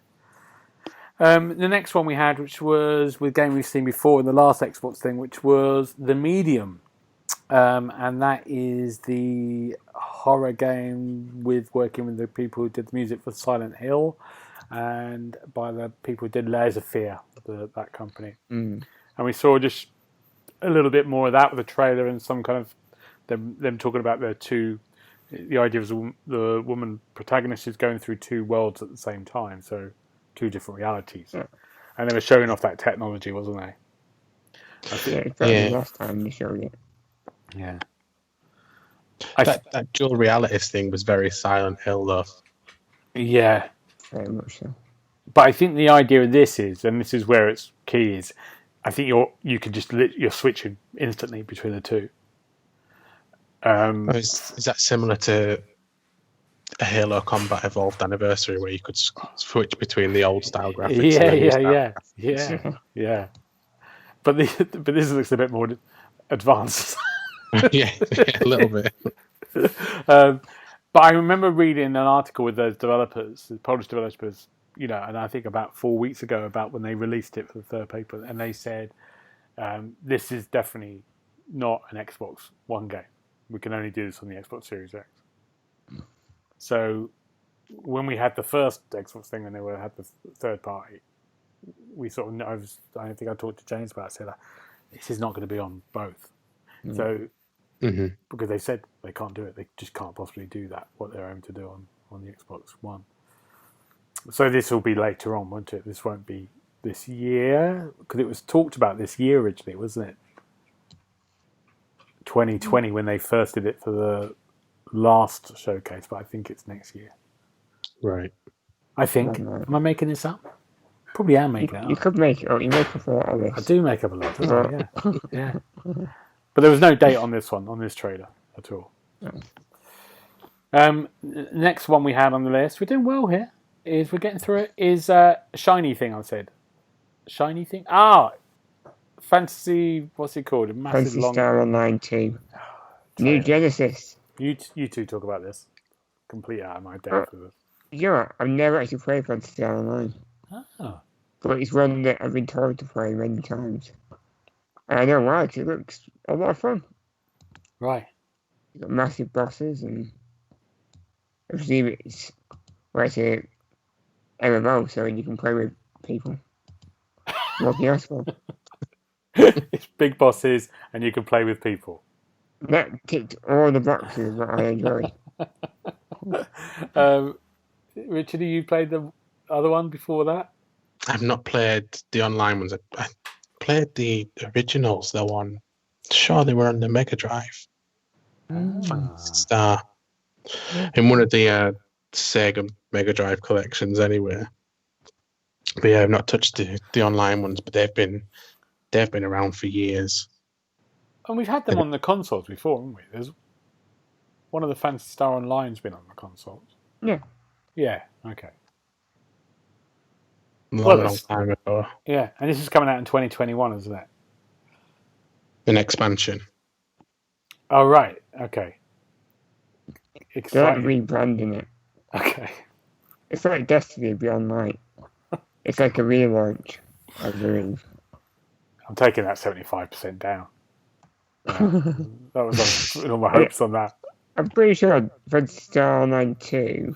The next one we had, which was with a game we've seen before in the last Xbox thing, which was The Medium, and that is the horror game working with the people who did the music for Silent Hill, and by the people who did Layers of Fear, that company. Mm. And we saw just a little bit more of that with the trailer and some kind of them talking about the idea of the woman protagonist is going through two worlds at the same time, so two different realities. Yeah. And they were showing off that technology, wasn't they? Yeah, exactly. Last time you showed it. Yeah. That dual realities thing was very Silent Hill, though. Yeah. Very much so. But I think the idea of this is, and this is where it's key, is I think you could just you're switching instantly between the two. Is that similar to a Halo Combat Evolved Anniversary, where you could switch between the old style graphics? and the new style graphics? Yeah. But this looks a bit more advanced. yeah, a little bit. But I remember reading an article with those developers, the Polish developers, and I think about 4 weeks ago, about when they released it for the third paper, and they said this is definitely not an Xbox One game. We can only do this on the Xbox Series X. So when we had the first Xbox thing and they had the third party, we sort of I think I talked to James about it, said this is not going to be on both. Mm. So Mm-hmm. because they said they can't do it, they just can't possibly do that, what they're aiming to do on the Xbox One. So this will be later on, won't it? This won't be this year, because it was talked about this year originally, wasn't it? 2020 when they first did it for the last showcase, but I think it's next year. Right. I think. Am I making this up? Probably am making it up. You could make it up. You make up a lot of this. I do make up a lot, don't I? Yeah. But there was no date on this one, on this trailer at all. Next one we had on the list, we're doing well here, we're getting through it, is Shiny Thing, I said. Shiny Thing? Fantasy, what's it called? A massive Fantasy long... Star Online 2. New Genesis. You two talk about this. Complete out of my depth for this. You know what? I've never actually played Fantasy Star Online. Oh. But it's one that I've been told to play many times. And I know why, 'cause it looks a lot of fun. Right. You've got massive bosses, and I presume it's a MMO, so you can play with people. What can you ask for? It's big bosses and you can play with people. That ticked all the boxes that I enjoy. Richard, you played the other one before that? I've not played the online ones. I played the originals, though, sure they were on the Mega Drive. Fantasy Star. In one of the Sega Mega Drive collections, anyway. But yeah, I've not touched the online ones, but they've been around for years. And we've had them on the consoles before, haven't we? There's one of the Fantasy Star Online's been on the consoles. Yeah. Yeah, okay. Long time ago. Yeah, and this is coming out in 2021, isn't it? An expansion. Oh, right. Okay. They're like Exciting. rebranding it. Okay. It's like Destiny Beyond Light. It's like a relaunch, I believe. I'm taking that 75% down. That was all my hopes on that. I'm pretty sure Fantasy Star Online 2,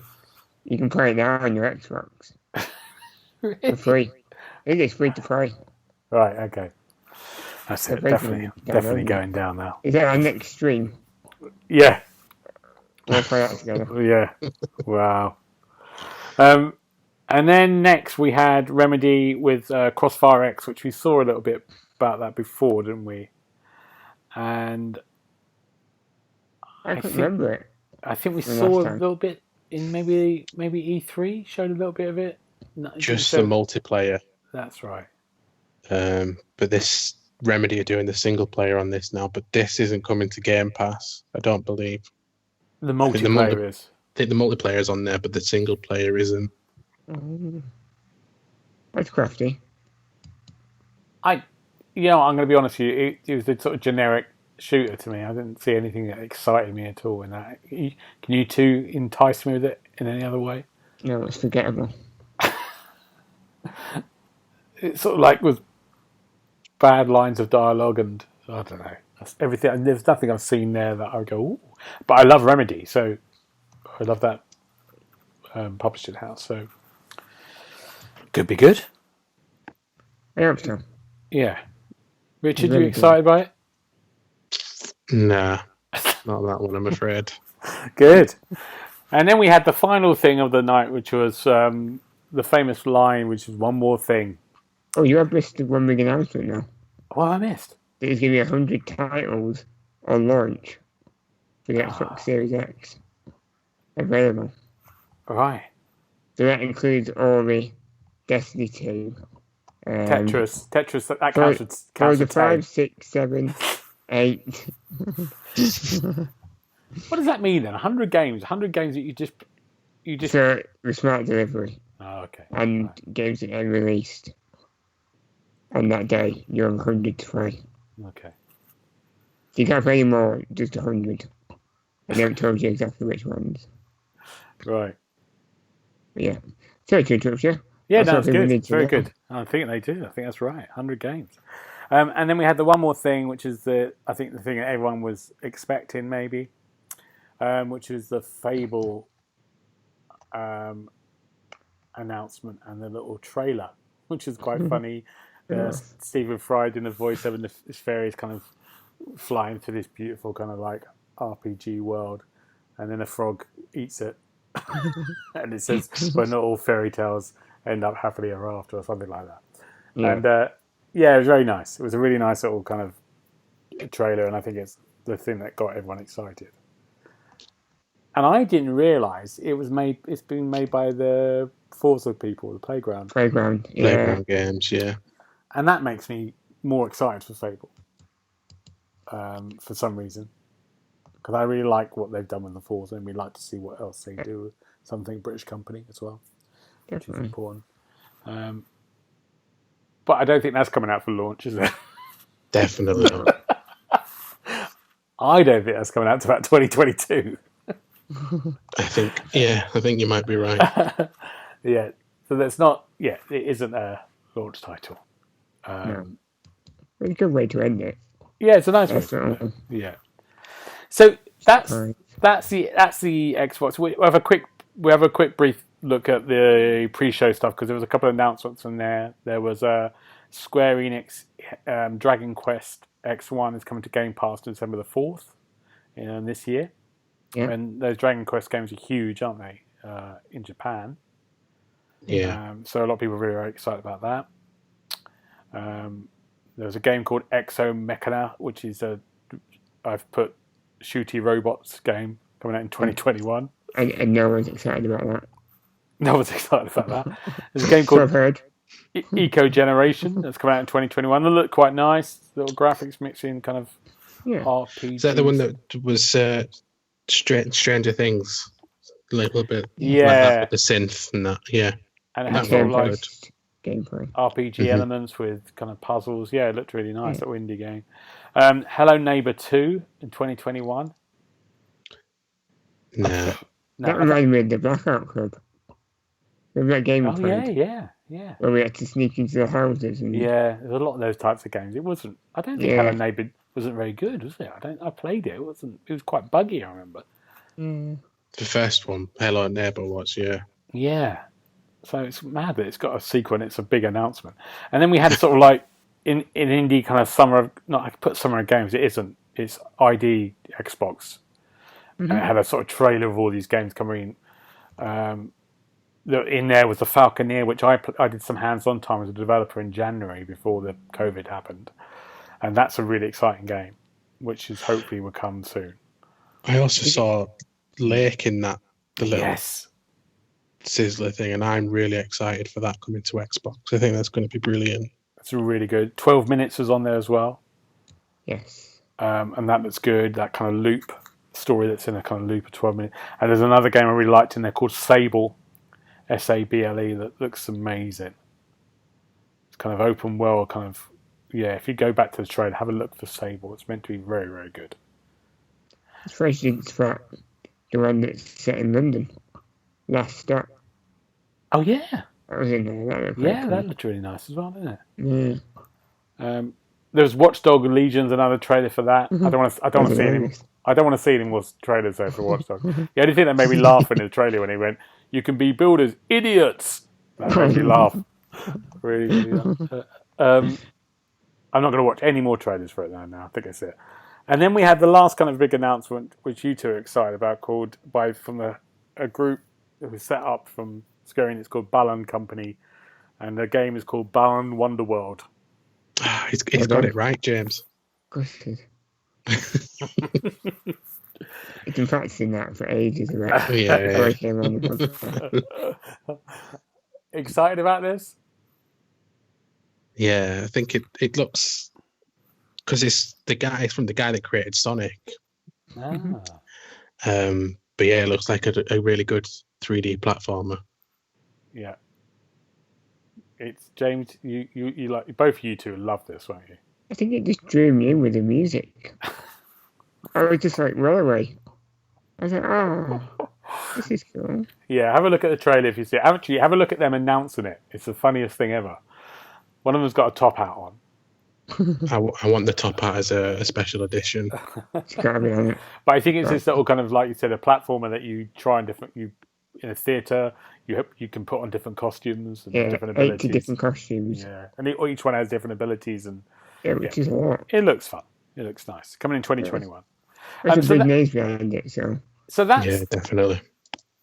you can play it now on your Xbox. For free. I think it's free to play. Right, okay. That's it. Definitely going down now. Is that our next stream? Yeah. We'll play that together. Yeah. Wow. And then next we had Remedy with Crossfire X, which we saw a little bit about that before, didn't we? And I can't remember it. I think we saw a little bit in maybe E3 showed a little bit of it. No, Just the multiplayer. That's right. But this Remedy are doing the single player on this now, but this isn't coming to Game Pass. I don't believe. The multiplayer is. I think the multiplayer is on there, but the single player isn't. That's crafty. I'm going to be honest with you. It was a sort of generic shooter to me. I didn't see anything that excited me at all in that. Can you two entice me with it in any other way? No, it's forgettable. It's sort of like with bad lines of dialogue, and I don't know. That's everything. There's nothing I've seen there that I go, ooh. But I love Remedy, so I love that publishing house. So could be good. I hope so. Yeah. Richard, Really you excited by it? Nah, not that one, I'm afraid. Good. And then we had the final thing of the night, which was the famous line, which is one more thing. Oh, you have missed one big announcement now. What I missed? There's going to be 100 titles on launch for the Xbox Series X available. Right. So that includes all the Destiny 2. Tetris, that counts the as 5, 6, 7, 8. What does that mean then? 100 games? 100 games that you just... So, the smart delivery. Oh, okay. And right. Games that are released on that day, you have 100 to play. Okay. So you can't play any more, just 100. I never told you exactly which ones. Right. But yeah. Sorry to interrupt you. Yeah, that's good. It's very good. I think they do. I think that's right. 100 games. And then we had the one more thing, which is the thing that everyone was expecting, maybe, which is the Fable announcement and the little trailer, which is quite funny. Stephen Fry doing the voiceover, and this fairy is kind of flying through this beautiful kind of like RPG world, and then a frog eats it, and it says, "But not all fairy tales end up happily ever after," or something like that. Yeah. And it was very nice. It was a really nice little kind of trailer, and I think it's the thing that got everyone excited. And I didn't realise it's been made by the Forza people, the Playground Games, yeah. And that makes me more excited for Fable, for some reason, because I really like what they've done with the Forza, and we'd like to see what else they do with something British company as well, which is important. But I don't think that's coming out for launch, is it? Definitely not. I don't think that's coming out to about 2022. I think you might be right. Yeah, so that's not. Yeah, it isn't a launch title. It's a good way to end it. Yeah, it's a nice way. Yeah. So that's the Xbox. We have a quick brief look at the pre-show stuff, because there was a couple of announcements in there. There was a Square Enix Dragon Quest X1 is coming to Game Pass December the 4th this year. Yeah. And those Dragon Quest games are huge, aren't they, in Japan? Yeah. So a lot of people are really, very excited about that. There's a game called Exo Mechana, which is I've put shooty robots game coming out in 2021. And no one's excited about that. No one's excited about that. There's a game called Eco Generation that's coming out in 2021. They look quite nice. Little graphics mixing kind of RPG. Is that the one that was Stranger Things? A little bit. Yeah. Like that with the synth and that. Yeah. And it has sort of like gameplay. RPG elements with kind of puzzles. Yeah, it looked really nice. Little indie game. Hello Neighbor 2 in 2021. No. That reminded me of the Blackout Club. Remember that game we played? Yeah. Where we had to sneak into the houses. And... Yeah, there's a lot of those types of games. It wasn't. I don't think Hello Neighbor wasn't very good, was it? I played it. It wasn't. It was quite buggy. I remember. The first one, Hello Neighbor, was Yeah. So it's mad that it's got a sequel and it's a big announcement. And then we had sort of like in indie kind of summer. Not I put summer of games. It isn't. It's ID Xbox. And it had a sort of trailer of all these games coming in. In there was the Falconeer, which I did some hands-on time as a developer in January before the COVID happened, and that's a really exciting game, which is hopefully will come soon. I also saw Lake in that, the little Sizzler thing, and I'm really excited for that coming to Xbox. I think that's going to be brilliant. It's really good. 12 Minutes was on there as well. Yes. And that looks good. That kind of loop story that's in a kind of loop of 12 minutes. And there's another game I really liked in there called Sable, Sable, that looks amazing. It's kind of open world, kind of, yeah, if you go back to the trailer, have a look for Sable. It's meant to be very, very good. It's for instance that the one that's set in London. Last Stop. Oh, yeah. That was in there. That looked really nice as well, didn't it? Yeah. There's Watchdog Legion's another trailer for that. I don't want to see any. I don't want to see any more trailers though for Watchdog. The only thing that made me laugh in the trailer when he went, "You can be builders, idiots." That made me laugh. Really, really laugh. I'm not going to watch any more trailers for it now. I think that's it. And then we had the last kind of big announcement, which you two are excited about, from a group that was set up from Square Enix called Balan Company, and the game is called Balan Wonderworld. He's got it right, James. Of course it is. He's been practicing that for ages. Excited about this? Yeah, I think it looks, because it's from the guy that created Sonic. But yeah, it looks like a really good 3D platformer. Yeah. It's James. You like, both of you two love this, won't you? I think it just drew me in with the music. I was just like, roll away. I was like, oh, this is cool. Yeah, have a look at the trailer if you see it. Actually, have a look at them announcing it. It's the funniest thing ever. One of them's got a top hat on. I want the top hat as a special edition. It's gotta be on it. But I think it's this little kind of, like you said, a platformer that you try in a theatre. You can put on different costumes and different abilities. 80 different costumes. Yeah, and each one has different abilities, and which is a lot. It looks fun. It looks nice. Coming in 2021. There's a big names behind it, so that's, yeah, definitely.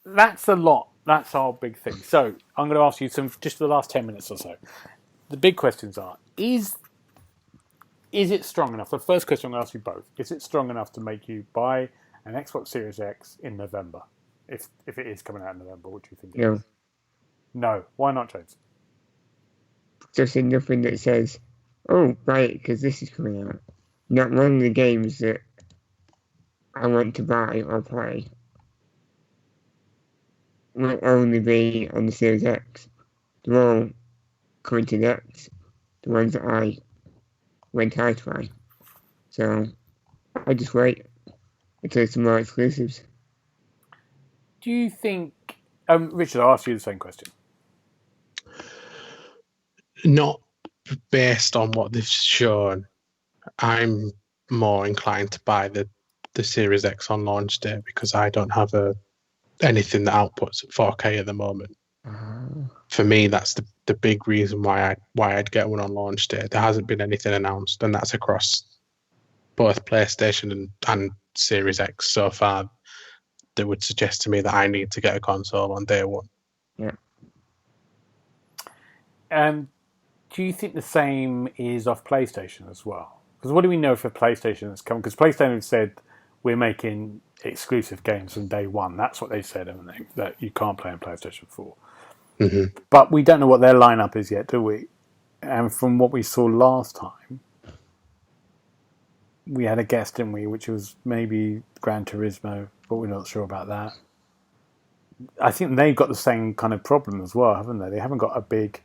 That's a lot. That's our big thing. So I'm going to ask you just for the last 10 minutes or so. The big questions are: Is it strong enough? The first question I'm going to ask you both: Is it strong enough to make you buy an Xbox Series X in November? If it is coming out in November, what do you think? No. No. Why not, James? Just nothing that says, "Oh, buy it because this is coming out." Not one of the games that I want to buy or play will only be on the Series X. They're all coming to the X, the ones that I went out to buy. So I just wait until there's some more exclusives. Do you think, Richard, I'll ask you the same question. Not based on what they've shown. I'm more inclined to buy the Series X on launch day because I don't have anything that outputs at 4K at the moment. For me, that's the big reason why I'd get one on launch day. There hasn't been anything announced, and that's across both PlayStation and Series X so far. That would suggest to me that I need to get a console on day one. Yeah. Do you think the same is off PlayStation as well? Because what do we know for PlayStation that's coming? Because PlayStation have said we're making exclusive games from day one. That's what they said, haven't they? That you can't play on PlayStation 4. Mm-hmm. But we don't know what their lineup is yet, do we? And from what we saw last time, we had a guess, didn't we? Which was maybe Gran Turismo, but we're not sure about that. I think they've got the same kind of problem as well, haven't they? They haven't got a big.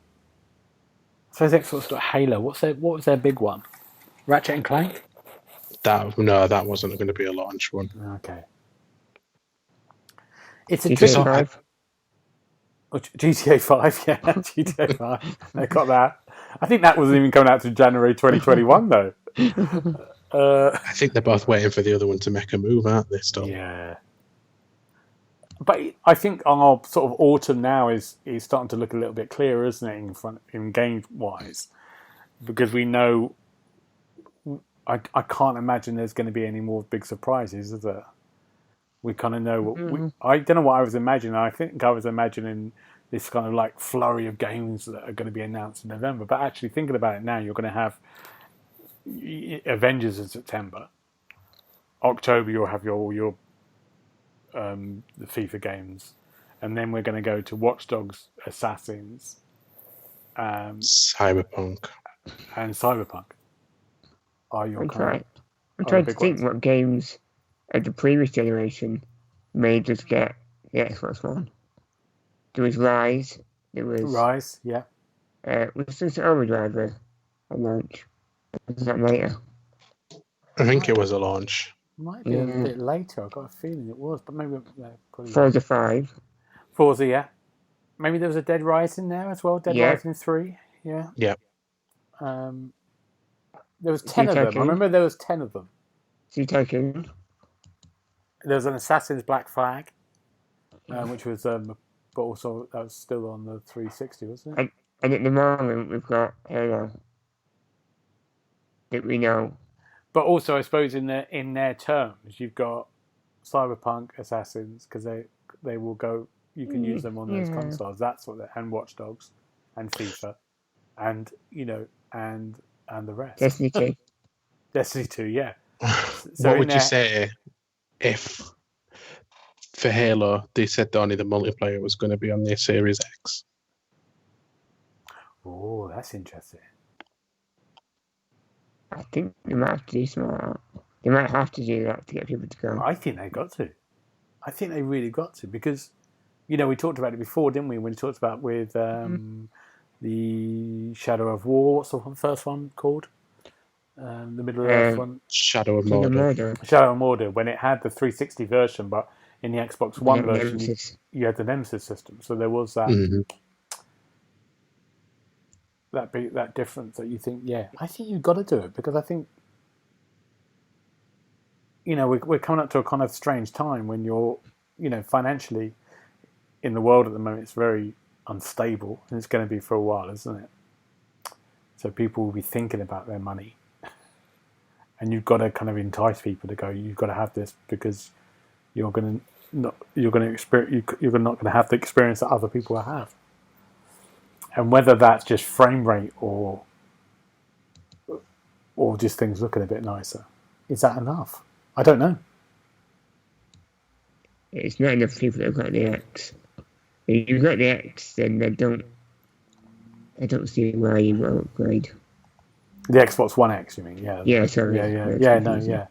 So Xbox got Halo. What was their big one? Ratchet and Clank? That wasn't going to be a launch one. Okay. It's a GTA 5. GTA 5, yeah, GTA 5. They got that. I think that wasn't even coming out to January 2021, though. I think they're both waiting for the other one to make a move, aren't they? Still. Yeah. But I think our sort of autumn now is starting to look a little bit clearer, isn't it, in game wise? Because we know. I can't imagine there's going to be any more big surprises, is there? We kind of know what I don't know what I was imagining. I think I was imagining this kind of like flurry of games that are going to be announced in November. But actually, thinking about it now, you're going to have Avengers in September. October, you'll have your the FIFA games, and then we're going to go to Watch Dogs, Assassins, Cyberpunk. and Cyberpunk are your I'm kind trying to big think ones. what games of the previous generation made us get the Xbox One. There was Rise. There was Rise, yeah. Was this Overdrive at launch? Was that later? I think it was a launch. Might be a bit later. I've got a feeling it was, but maybe probably. Forza 5. Forza, yeah. Maybe there was a Dead Rising there as well. Dead Rising 3, yeah. Yeah. There was 10 of them. I remember there was 10 of them. Sea Tycoon. There was an Assassin's Black Flag, which was, but also that was still on the 360, wasn't it? And at the moment we've got Halo that we know. But also, I suppose in their terms, you've got Cyberpunk, Assassins, because they will go. You can use them on those consoles. That's what and Watch Dogs, and FIFA, and and the rest. Destiny 2. Destiny 2, yeah. So what would you say if for Halo they said that only the multiplayer was going to be on their Series X? Oh, that's interesting. I think they might have to do something like that. They might have to do that to get people to go. I think they've got to. I think they really got to, because, we talked about it before, didn't we? When we talked about with the Shadow of War. What's the first one called? The Middle Earth one. Shadow of Mordor. Shadow of Mordor. When it had the 360 version, but in the Xbox One version, you had the Nemesis system. So there was that. Mm-hmm. That difference that you think, I think you've got to do it, because I think, we're coming up to a kind of strange time when you're, financially in the world at the moment, it's very unstable, and it's going to be for a while, isn't it? So people will be thinking about their money, and you've got to kind of entice people to go. You've got to have this, because you're not going to have the experience that other people have. And whether that's just frame rate or just things looking a bit nicer, is that enough? I don't know. It's not enough people that have got the X. If you've got the X, then I don't see why you won't upgrade. The Xbox One X, you mean? Yeah. Yeah, sorry. Yeah.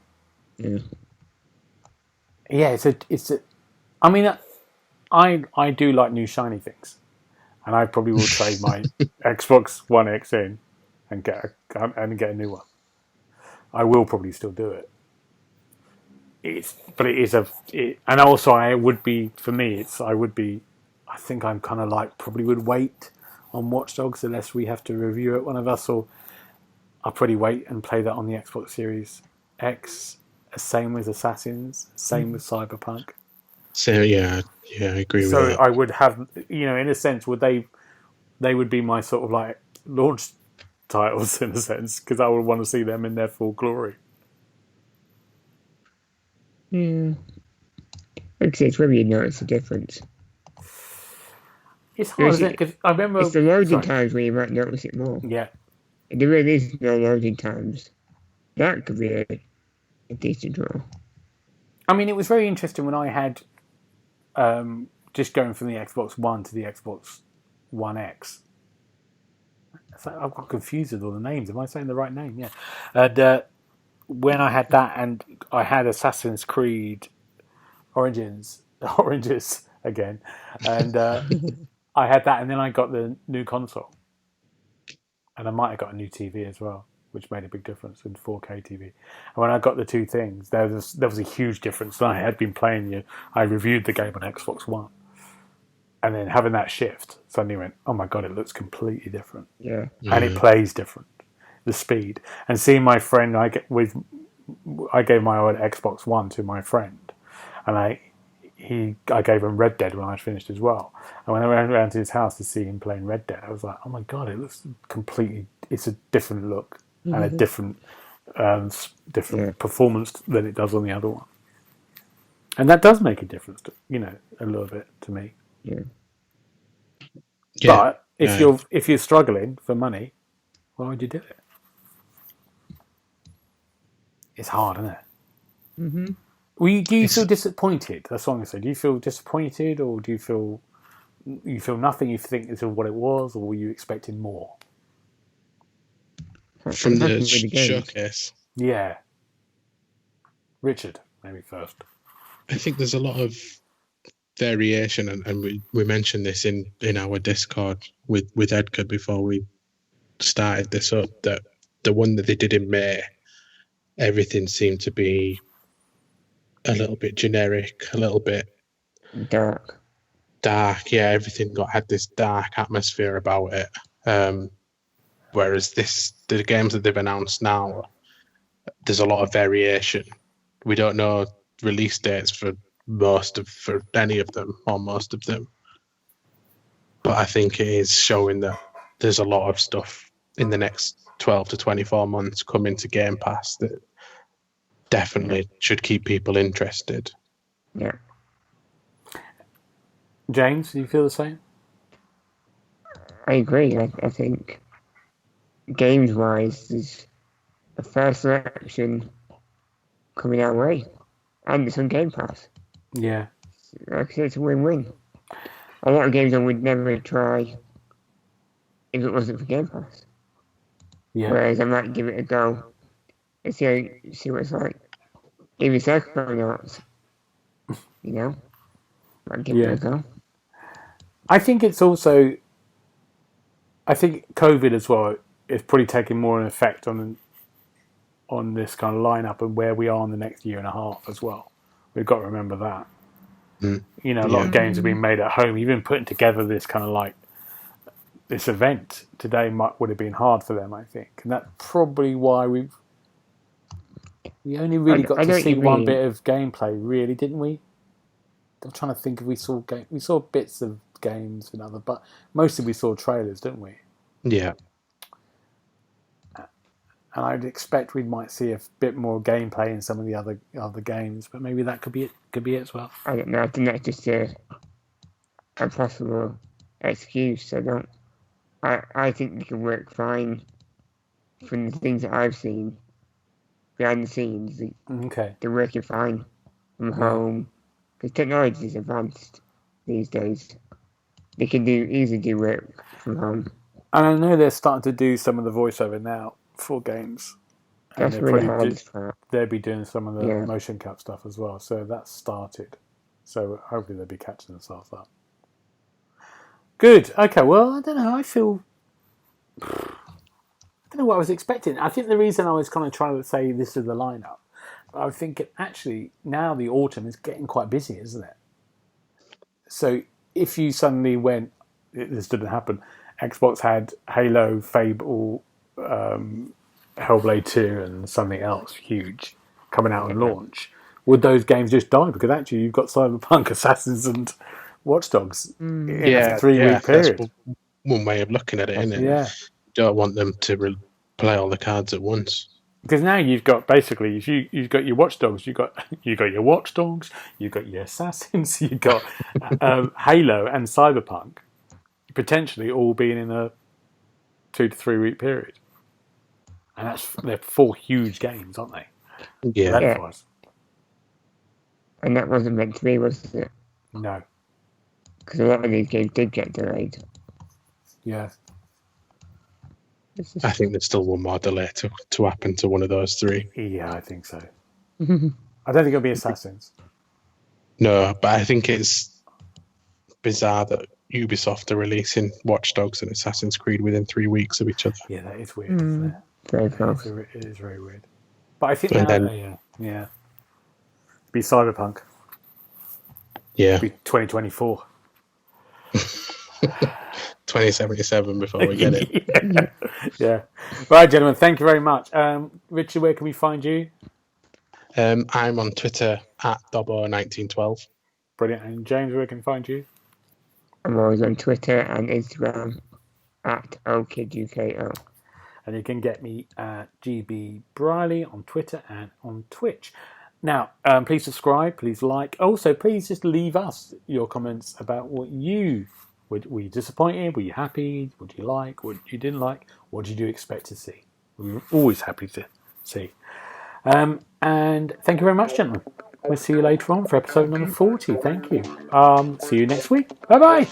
It's a. I mean, I do like new shiny things. And I probably will trade my Xbox One X in and get a new one. I will probably still do it. And also I would be, for me, I think I'm kind of like, probably would wait on Watch Dogs unless we have to review it, one of us, or I'll probably wait and play that on the Xbox Series X. Same with Assassins, same with Cyberpunk. So I agree with that. So I would have, in a sense, they would be my sort of like launch titles in a sense, because I would want to see them in their full glory. Yeah. Like I say, it's whether you notice the difference. It's hard, isn't it? Because I remember it's the loading times where you might notice it more. Yeah. If there really is no loading times, that could be a decent draw. I mean, it was very interesting when I had just going from the Xbox One to the Xbox One X. I've got confused with all the names. Am I saying the right name? Yeah. And when I had that, and I had Assassin's Creed Oranges again, and I had that, and then I got the new console, and I might have got a new TV as well, which made a big difference in 4K TV. And when I got the two things, there was a huge difference. And I had been playing I reviewed the game on Xbox One, and then having that shift, suddenly went, oh my god, it looks completely different. Yeah. And it plays different. The speed, and seeing my friend, I gave my old Xbox One to my friend, and I gave him Red Dead when I finished as well. And when I went around to his house to see him playing Red Dead, I was like, oh my god, it looks completely. It's a different look and a different performance than it does on the other one. And that does make a difference, a little bit to me. Yeah. But if you're struggling for money, why would you do it? It's hard, isn't it? Mm-hmm. Do you feel disappointed? That's what I'm going to say. Do you feel disappointed, or do you feel nothing? You think this is what it was, or were you expecting more? from the With the games. showcase. Yeah. Richard, maybe first. I think there's a lot of variation, and we mentioned this in our Discord with Edgar before we started this up, that the one that they did in May, everything seemed to be a little bit generic, a little bit Dark. Yeah, everything had this dark atmosphere about it. Whereas the games that they've announced now, there's a lot of variation. We don't know release dates for any of them or most of them, but I think it is showing that there's a lot of stuff in the next 12 to 24 months coming to Game Pass that definitely should keep people interested. Yeah. James, do you feel the same? I agree. I think games-wise, there's a fair selection coming our way, and it's on Game Pass. Yeah. Like I said, it's a win-win. A lot of games I would never try if it wasn't for Game Pass. Yeah. Whereas I might give it a go and see what it's like. Even Psychonauts, you know, might give it a go. I think it's also, I think COVID as well is probably taking more an effect on this kind of lineup and where we are in the next year and a half as well. We've got to remember that. You know, a lot of games have been made at home. Even putting together this kind of like this event today would have been hard for them, I think, and that's probably why we only really got to see one bit of gameplay, really, didn't we? I'm trying to think if we saw bits of games and other, but mostly we saw trailers, didn't we? Yeah. And I'd expect we might see a bit more gameplay in some of the other games, but maybe that could be it. Could be it as well. I don't know. I think that's just a possible excuse. I think they can work fine from the things that I've seen behind the scenes. They're working fine from home because technology is advanced these days. They can easily do work from home. And I know they're starting to do some of the voiceover now for games. That's really hard. They'll be doing some of the motion cap stuff as well. So that's started. So hopefully they'll be catching themselves up. Good. Okay. Well, I don't know. I don't know what I was expecting. I think the reason I was kind of trying to say this is the lineup, I was thinking actually now the autumn is getting quite busy, isn't it? So if you suddenly went, this didn't happen. Xbox had Halo, Fable, Hellblade 2 and something else huge coming out on launch. Would those games just die? Because actually you've got Cyberpunk, Assassins and Watch Dogs in a 3-week period. That's one way of looking at it, isn't it? Yeah. You don't want them to play all the cards at once. Because now you've got basically, if you've got your Watch Dogs, you've got your Watch Dogs, you've got your Assassins, you've got Halo and Cyberpunk, potentially all being in a 2 to 3 week period. And they're 4 huge games, aren't they? Yeah. And that wasn't meant to be, was it? No. Because a lot of these games did get delayed. Yeah. I think there's still one more delay to happen to one of those 3. Yeah, I think so. I don't think it'll be Assassins. No, but I think it's bizarre that Ubisoft are releasing Watch Dogs and Assassin's Creed within 3 weeks of each other. Yeah, that is weird, isn't it? Very close. It is very weird. But I think be Cyberpunk. Yeah. Be 2024. 2077 before we get it. Yeah. Right, gentlemen, thank you very much. Richard, where can we find you? I'm on Twitter at Dobbo1912. Brilliant. And James, where can we find you? I'm always on Twitter and Instagram at OKidUKO. And you can get me at GB Briley on Twitter and on Twitch. Now, please subscribe, please like. Also, please just leave us your comments about what you were you disappointed? Were you happy? What did you like? What you didn't like? What did you expect to see? We're always happy to see. And thank you very much, gentlemen. We'll see you later on for episode number 40. Thank you. See you next week. Bye-bye.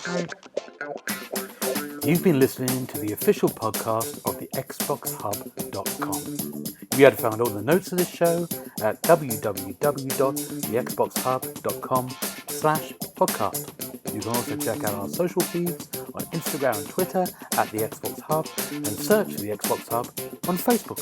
You've been listening to the official podcast of TheXboxHub.com. You had found all the notes of this show at www.TheXboxHub.com/podcast. You can also check out our social feeds on Instagram and Twitter at The Xbox Hub, and search for The Xbox Hub on Facebook.